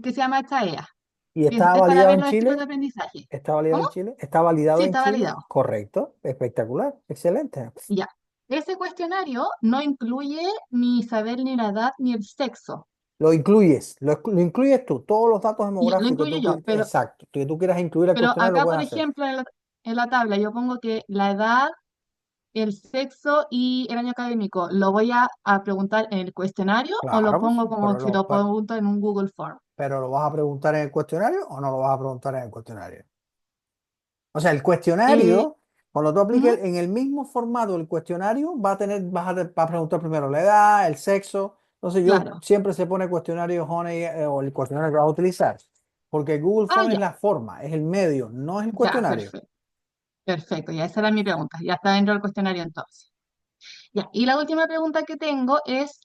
que se llama ESTA, ¿Y que está es para validado ver en los estilos Chile? de aprendizaje. ¿Está validado ¿Cómo? en Chile? ¿Está Sí, validado en está Chile? validado. Correcto. Espectacular. Excelente. Ya. Ese cuestionario no incluye ni saber ni la edad ni el sexo. Lo incluyes, lo incluyes tú, todos los datos Ya, lo demográficos, incluyo yo, exacto, que tú quieras incluir al pero cuestionario lo acá, puedes por hacer. ejemplo, en la tabla yo pongo que la edad, el sexo y el año académico, ¿lo voy a preguntar en el cuestionario o lo Claro, pues, pongo como si lo pregunto en un Google Form? pero ¿lo vas a preguntar en el cuestionario o no lo vas a preguntar en el cuestionario? O sea, el Eh, cuestionario, cuando tú ujú, apliques en el mismo formato del cuestionario, vas a preguntar primero la edad, el sexo. Entonces yo claro. siempre se pone cuestionario Honey o el cuestionario que vas a utilizar. Porque Google Ah, Form es ya, la forma, es el medio, no es el ya, cuestionario. perfecto. Perfecto, ya esa era mi pregunta. Ya está dentro del cuestionario entonces. Ya, y la última pregunta que tengo es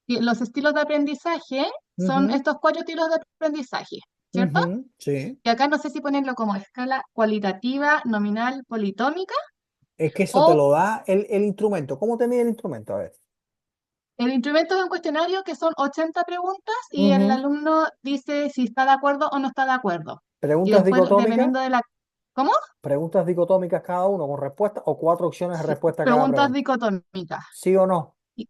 que los estilos de aprendizaje son Ujú, estos cuatro estilos de aprendizaje, ¿cierto? ujú, sí. Que acá no sé si ponerlo como escala cualitativa, nominal, politómica, Es que eso te o lo da el instrumento. ¿Cómo te mide el instrumento? A ver. el instrumento de un cuestionario que son 80 preguntas y el Ujú. alumno dice si está de acuerdo o no está de acuerdo. Y Preguntas después, dicotómicas, dependiendo de la... ¿Cómo? preguntas dicotómicas cada uno con respuesta o cuatro opciones de Sí, respuesta a cada preguntas pregunta. dicotómicas. ¿Sí o no? Y-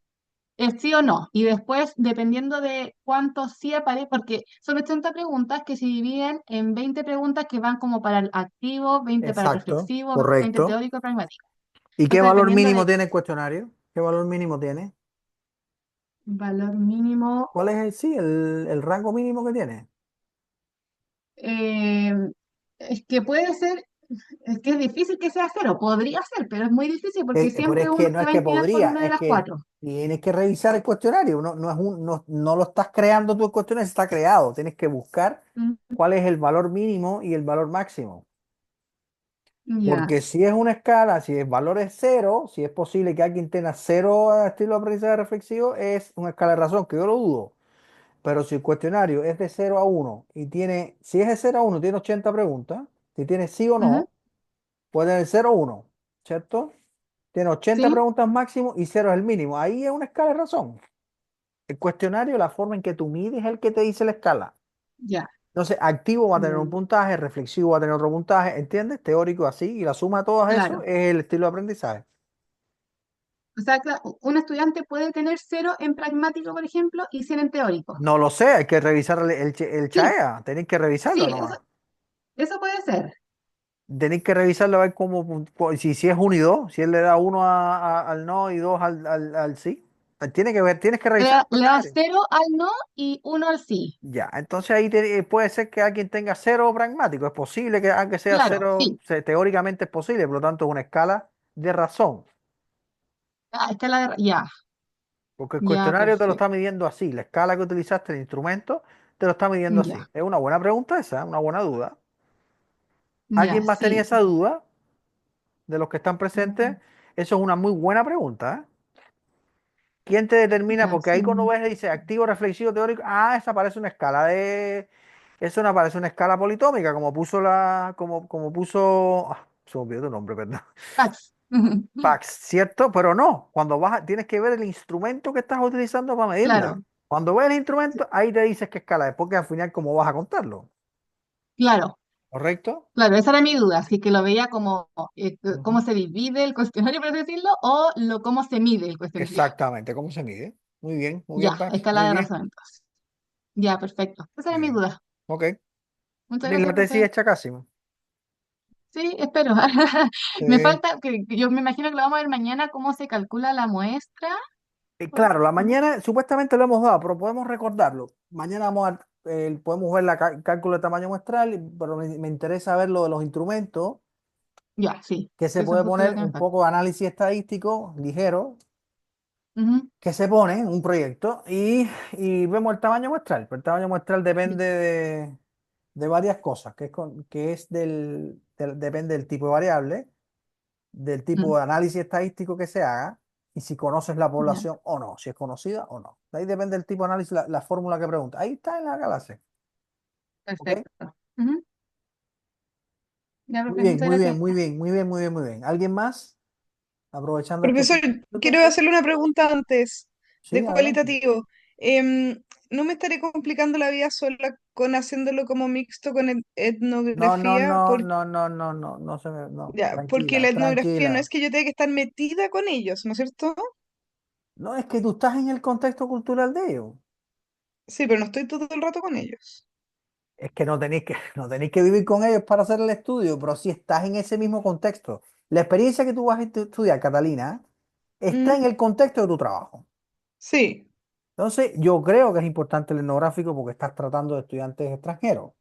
Es sí o no. Y después, dependiendo de cuántos sí aparece, porque son 80 preguntas que se dividen en 20 preguntas que van como para el activo, 20 para el Exacto, reflexivo, 20 correcto. teórico, pragmático. ¿Y qué Entonces, valor dependiendo mínimo de tiene el cuestionario? ¿Qué valor mínimo tiene? valor mínimo, ¿Cuál es sí, el rango mínimo que tiene? eh, es que puede ser, es que es difícil que sea cero, podría ser, pero es muy difícil porque Pero siempre es que uno no se es va a que inclinar por podría, una de es las que cuatro. tienes que revisar el cuestionario. No lo estás creando tú el cuestionario, está creado. Tienes que buscar Mm, cuál es el valor mínimo y el valor máximo. ya. Porque si es una escala, si el valor es cero, si es posible que alguien tenga cero estilo de aprendizaje reflexivo, es una escala de razón, que yo lo dudo. Pero si el cuestionario es de 0 a 1 y tiene, si es de 0 a 1 tiene 80 preguntas, si tiene sí o Ujú, no, puede tener 0 a 1, ¿cierto? Tiene 80 sí, preguntas máximo y cero es el mínimo. Ahí es una escala de razón. El cuestionario, la forma en que tú mides es el que te dice la escala. ya. Entonces, activo va a tener un Ya. puntaje, reflexivo va a tener otro puntaje, ¿entiendes? Teórico así, y la suma de todo eso Claro. es el estilo de aprendizaje. O sea, un estudiante puede tener cero en pragmático, por ejemplo, y 100 en teórico. No lo sé, hay que revisar el Sí, CHAEA, tenéis que revisarlo sí, eso, nomás. eso puede ser. Tenéis que revisarlo a ver si es uno y dos, si él le da uno al no y dos al sí. Tiene que ver, tienes que revisar el Le da cuestionario. cero al no y uno al sí. Ya, entonces ahí puede ser que alguien tenga cero pragmático. Es posible que aunque sea Claro, cero, sí. teóricamente es posible, por lo tanto es una escala de razón. Ah, esta es la ya, Porque el ya, cuestionario te lo está perfecto. midiendo así, la escala que utilizaste, el instrumento, te lo está midiendo así. Ya, Es una buena pregunta esa, una buena duda. ¿Alguien ya, más tenía sí. esa duda de los que están presentes? Mm, Eso es una muy buena pregunta, ¿eh? ¿Quién te determina? ya, Porque ahí cuando sí. ves, dice activo, reflexivo, teórico, esa parece una escala de. Eso no parece una escala politómica, como puso, se me olvidó tu nombre, perdón. Pax. Pax, ¿cierto? Pero no, cuando tienes que ver el instrumento que estás utilizando para medirla. Claro, Cuando ves el instrumento, ahí te dices qué escala es, porque al final, ¿cómo vas a contarlo? claro, ¿Correcto? claro, esa era mi duda, así que lo veía como Ujú. cómo se divide el cuestionario, por así decirlo, o cómo se mide el cuestionario. Exactamente, ¿cómo se mide? Muy Ya, bien, Pax, escala muy de bien. razón entonces. Ya, perfecto. Esa era Muy mi bien. duda. Ok. Muchas Ni la gracias, tesis profe. hecha casi. Sí, espero. Sí. Me falta, que yo me imagino que lo vamos a ver mañana, cómo se calcula la muestra. Claro, la mañana supuestamente lo hemos dado, pero podemos recordarlo. Mañana podemos ver cálculo de tamaño muestral, pero me interesa ver lo de los instrumentos, Ya, sí, que se eso es puede justo lo poner que me un falta. poco de análisis estadístico ligero, Ujú, que se pone en un proyecto y vemos el tamaño muestral. Pero el tamaño muestral ya, depende de varias cosas, depende del tipo de variable, del tipo mm, de análisis estadístico que se haga y si conoces la ya, población o no, si es conocida o no. De ahí depende del tipo de análisis, la fórmula que pregunta. Ahí está en la clase. ¿Ok? perfecto. Ujú, ya, Muy profe, bien, muchas muy bien, gracias. muy bien, muy bien, muy bien, muy bien. ¿Alguien más? Aprovechando estos Profesor, 5 minutos, quiero ¿sí? hacerle una pregunta antes, de Sí, adelante. cualitativo. ¿No me estaré complicando la vida sola con haciéndolo como mixto con No, no, etnografía? no, no, no, no, no, no, Ya, porque tranquila, la etnografía no tranquila. es que yo tenga que estar metida con ellos, ¿no es cierto? No es que tú estás en el contexto cultural de ellos. Sí, pero no estoy todo el rato con ellos. Es que no tenéis que vivir con ellos para hacer el estudio, pero si estás en ese mismo contexto. La experiencia que tú vas a estudiar, Catalina, está en ¿Mm? el contexto de tu trabajo. Sí, Entonces, yo creo que es importante el etnográfico porque estás tratando de estudiantes extranjeros.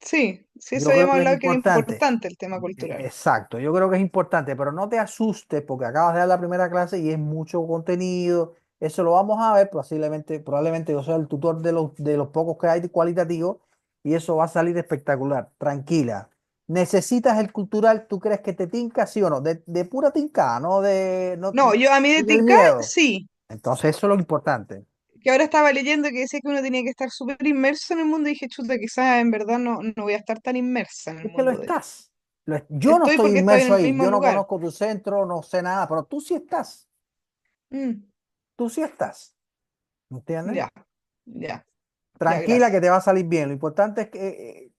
sí, sí, eso Yo creo habíamos que es hablado que era importante. importante el tema cultural. Exacto, yo creo que es importante, pero no te asustes porque acabas de dar la primera clase y es mucho contenido. Eso lo vamos a ver, probablemente yo sea el tutor de los pocos que hay cualitativos y eso va a salir espectacular. Tranquila. ¿Necesitas el cultural? ¿Tú crees que te tinca, sí o no? De pura tinca, no No, yo a mí de sin el Tinca, miedo. sí, Entonces eso es lo importante. que ahora estaba leyendo que decía que uno tenía que estar súper inmerso en el mundo y dije, chuta, quizás en verdad no voy a estar tan inmersa en el Es que lo mundo de ellos. estás. Yo no Estoy estoy porque estoy inmerso en el ahí, mismo yo no lugar. conozco tu centro, no sé nada, pero tú sí estás. Mm, Tú sí estás. ¿Entiendes? ya, ya, ya, Tranquila que gracias. te va a salir bien. Lo importante es que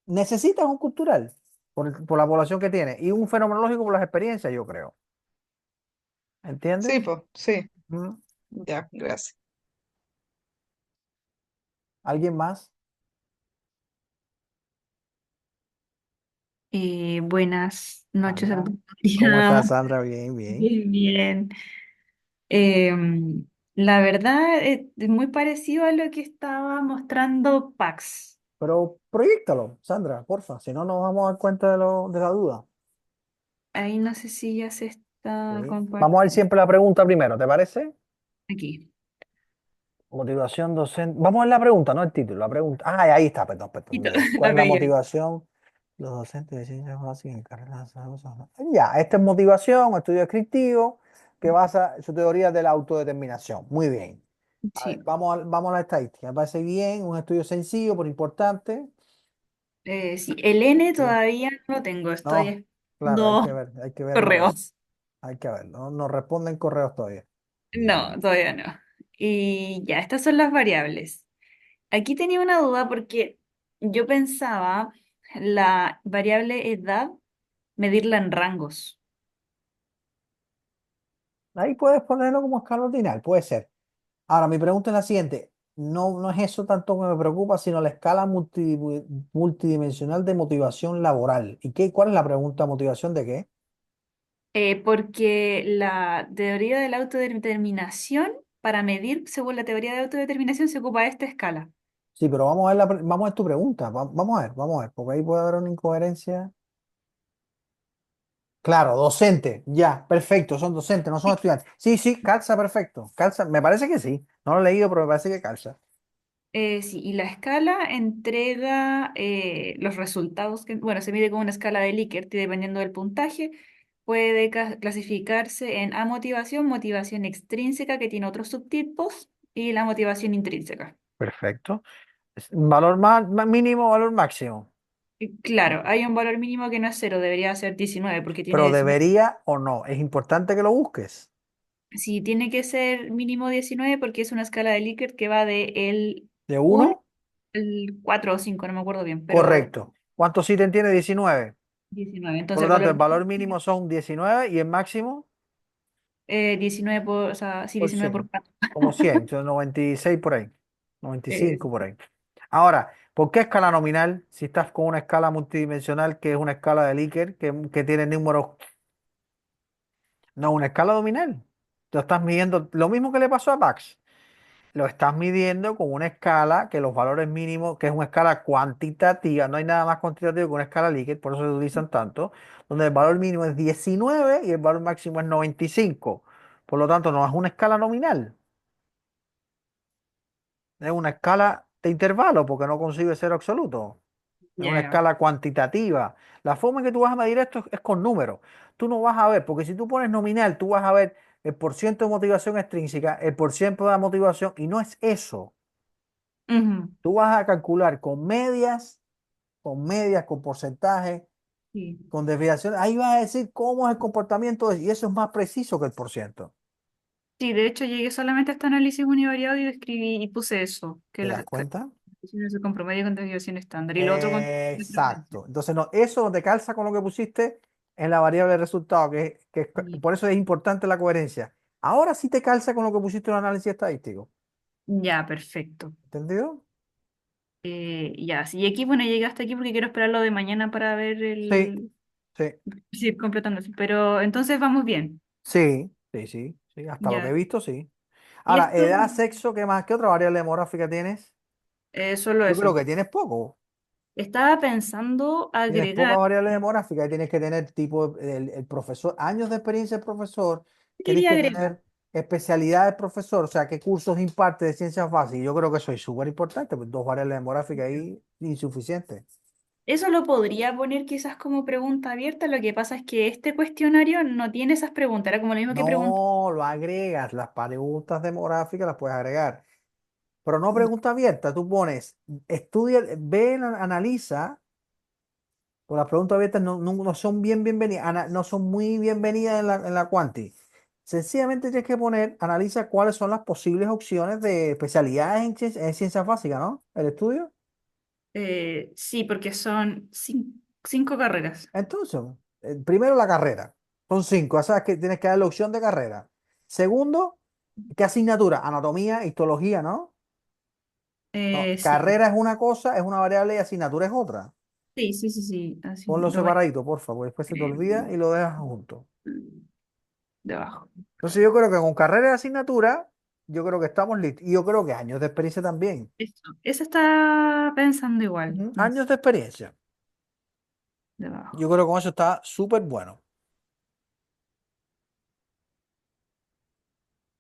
necesitas un cultural por la población que tiene y un fenomenológico por las experiencias, yo creo. Sí, ¿Entiendes? pues, sí, ¿Mm? ya, gracias. ¿Alguien más? Buenas noches a Sandra, todos. ¿cómo Ya, estás, Sandra? Bien, bien. bien, bien. La verdad, es muy parecido a lo que estaba mostrando Pax. Pero proyectalo, Sandra, porfa, si no nos vamos a dar cuenta de la duda. Ahí no sé si ya se está Sí. Vamos a ver compartiendo. siempre la pregunta primero, ¿te parece? Aquí. Motivación docente. Vamos a ver la pregunta, no el título. La pregunta. Ah, ahí está, perdón, perdón. Quito, ¿Cuál la es la pegué. motivación? Los docentes de ciencias básicas en carreras de salud. Ya, esta es motivación, estudio descriptivo, que basa su teoría de la autodeterminación. Muy bien. A ver, Sí. vamos a la estadística. Me parece bien, un estudio sencillo, pero importante. Sí, el N Sí. todavía no lo tengo, No, estoy claro, esperando hay que verlo, a ver. correos. Hay que verlo. No nos responden correos todavía. No, todavía no. Y ya, estas son las variables. Aquí tenía una duda porque yo pensaba la variable edad medirla en rangos. Ahí puedes ponerlo como escala ordinal, puede ser. Ahora, mi pregunta es la siguiente. No, no es eso tanto que me preocupa, sino la escala multidimensional de motivación laboral. ¿Y qué, cuál es la pregunta? ¿Motivación de qué? Porque la teoría de la autodeterminación, para medir según la teoría de autodeterminación, se ocupa esta escala. Sí, pero vamos a ver, vamos a ver tu pregunta. Vamos a ver, porque ahí puede haber una incoherencia. Claro, docente, ya, perfecto, son docentes, no son estudiantes. Sí, sí, calza, perfecto. Calza, me parece que sí. No lo he leído, pero me parece que calza. Sí, y la escala entrega los resultados que, bueno, se mide con una escala de Likert y dependiendo del puntaje, puede clasificarse en A motivación, motivación extrínseca que tiene otros subtipos y la motivación intrínseca. Perfecto. Valor mínimo, valor máximo. Y claro, hay un valor mínimo que no es cero, debería ser 19 porque tiene Pero 19. debería o no. Es importante que lo busques. Sí, tiene que ser mínimo 19 porque es una escala de Likert que va de el De 1 uno, al 4 o 5, no me acuerdo bien, pero correcto. ¿Cuántos ítems tiene? 19. 19. Por lo Entonces el tanto, el valor valor mínimo son 19 y el máximo 19 por, o sea, sí, por 19 por 100. 4. Como 100, entonces 96 por ahí. noventa y Eh, cinco por ahí. Ahora, ¿por qué escala nominal? Si estás con una escala multidimensional, que es una escala de Likert, que tiene números, no, una escala nominal. Tú estás midiendo lo mismo que le pasó a Pax. Lo estás midiendo con una escala que los valores mínimos, que es una escala cuantitativa, no hay nada más cuantitativo que una escala Likert, por eso se utilizan tanto, donde el valor mínimo es 19 y el valor máximo es 95. Por lo tanto, no es una escala nominal, es una escala de intervalo, porque no concibe cero absoluto. Es una ya. escala cuantitativa. La forma en que tú vas a medir esto es con números. Tú no vas a ver, porque si tú pones nominal, tú vas a ver el porciento de motivación extrínseca, el porciento de la motivación, y no es eso. Ujú, Tú vas a calcular con medias, con porcentajes, sí. con desviación. Ahí vas a decir cómo es el comportamiento y eso es más preciso que el porciento. Sí, de hecho llegué solamente a este análisis univariado y escribí y puse eso, que ¿Te las das cuenta? condiciones con promedio con desviación estándar y lo otro con referencia. Exacto. Entonces, no, eso no te calza con lo que pusiste en la variable de resultado, Sí. por eso es importante la coherencia. Ahora sí te calza con lo que pusiste en el análisis estadístico. Ya, perfecto. ¿Entendido? Ya, sí, y aquí, bueno, llegué hasta aquí porque quiero esperar lo de mañana para ver Sí, el... sí, Sí, completándose. Pero entonces vamos bien. sí, sí, sí, sí. Hasta lo que he Ya. visto, sí. Y Ahora, esto, edad, sexo, ¿qué más? ¿Qué otra variable demográfica tienes? solo Yo creo eso. que tienes poco. Estaba pensando Tienes pocas agregar, variables demográficas y tienes que tener tipo el profesor, años de experiencia del profesor, tienes quería que agregar. tener especialidad del profesor, o sea, qué cursos imparte de ciencias básicas. Yo creo que eso es súper importante, pues dos variables demográficas ahí insuficientes. Eso lo podría poner quizás como pregunta abierta. Lo que pasa es que este cuestionario no tiene esas preguntas. Era como lo mismo que preguntar. No lo agregas, las preguntas demográficas las puedes agregar, pero no pregunta abierta. Tú pones, estudia, ve, analiza. Pues las preguntas abiertas no son bienvenidas, no son muy bienvenidas en la Quanti. Sencillamente tienes que poner, analiza cuáles son las posibles opciones de especialidades en ciencias básicas, ¿no? El estudio. Sí, porque son cinco carreras. Entonces, primero la carrera. Son cinco, o sea que tienes que dar la opción de carrera. Segundo, ¿qué asignatura? Anatomía, histología, ¿no? No, Sí, carrera es una cosa, es una variable y asignatura es otra. Sí, sí, sí, sí, así, Ponlo lo voy a separadito, por favor. Después se te olvida y lo dejas junto. debajo. Entonces yo creo que con carrera de asignatura, yo creo que estamos listos. Y yo creo que años de experiencia también. Eso, eso está pensando igual. Ujú, No sé, años de experiencia. Yo debajo. creo que con eso está súper bueno.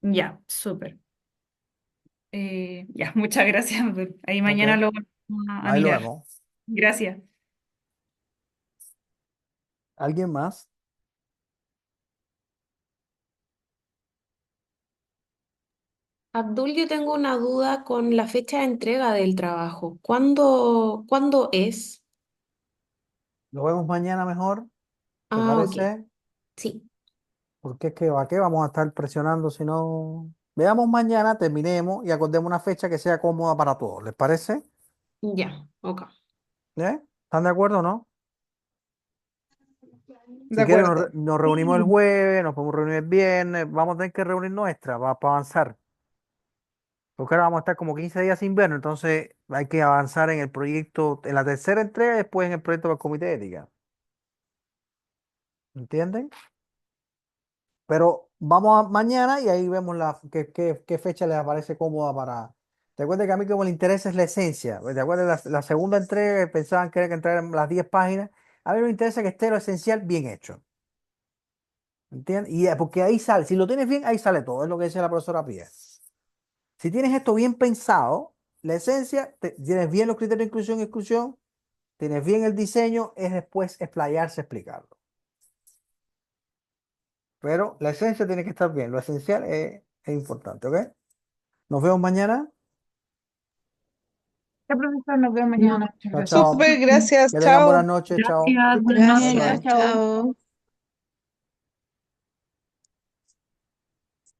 Ya, súper. Ya, muchas gracias. Ahí Ok, mañana lo vamos a ahí lo mirar. vemos. Gracias. ¿Alguien más? Abdul, yo tengo una duda con la fecha de entrega del trabajo. ¿Cuándo es? Lo vemos mañana mejor, ¿te Ah, ok, parece? sí, Porque es que, ¿a qué vamos a estar presionando si no? Veamos mañana, terminemos y acordemos una fecha que sea cómoda para todos. ¿Les parece? ya, ok. ¿Eh? ¿Están de acuerdo o no? De Si quieren, acuerdo. nos reunimos el Sí. jueves, nos podemos reunir el viernes, vamos a tener que reunir nuestra para avanzar. Porque ahora vamos a estar como 15 días sin vernos, entonces hay que avanzar en el proyecto, en la tercera entrega y después en el proyecto del comité de ética. ¿Entienden? Pero vamos a mañana y ahí vemos qué fecha les aparece cómoda para. Recuerden que a mí como le interesa es la esencia. ¿Te acuerdas? La segunda entrega pensaban que era que entrar en las 10 páginas. A mí me interesa que esté lo esencial bien hecho. ¿Entiendes? Y porque ahí sale, si lo tienes bien, ahí sale todo. Es lo que decía la profesora Pía. Si tienes esto bien pensado, la esencia, tienes bien los criterios de inclusión y exclusión, tienes bien el diseño, es después explayarse, explicarlo. Pero la esencia tiene que estar bien. Lo esencial es importante, ¿ok? Nos vemos mañana. Ya, profesor, nos vemos No, mañana. Muchas Chao, gracias. chao. Súper, gracias, Que tengan buenas chao. noches. Chao. Gracias, buenas Bye gracias, noches. bye. Chao. chao.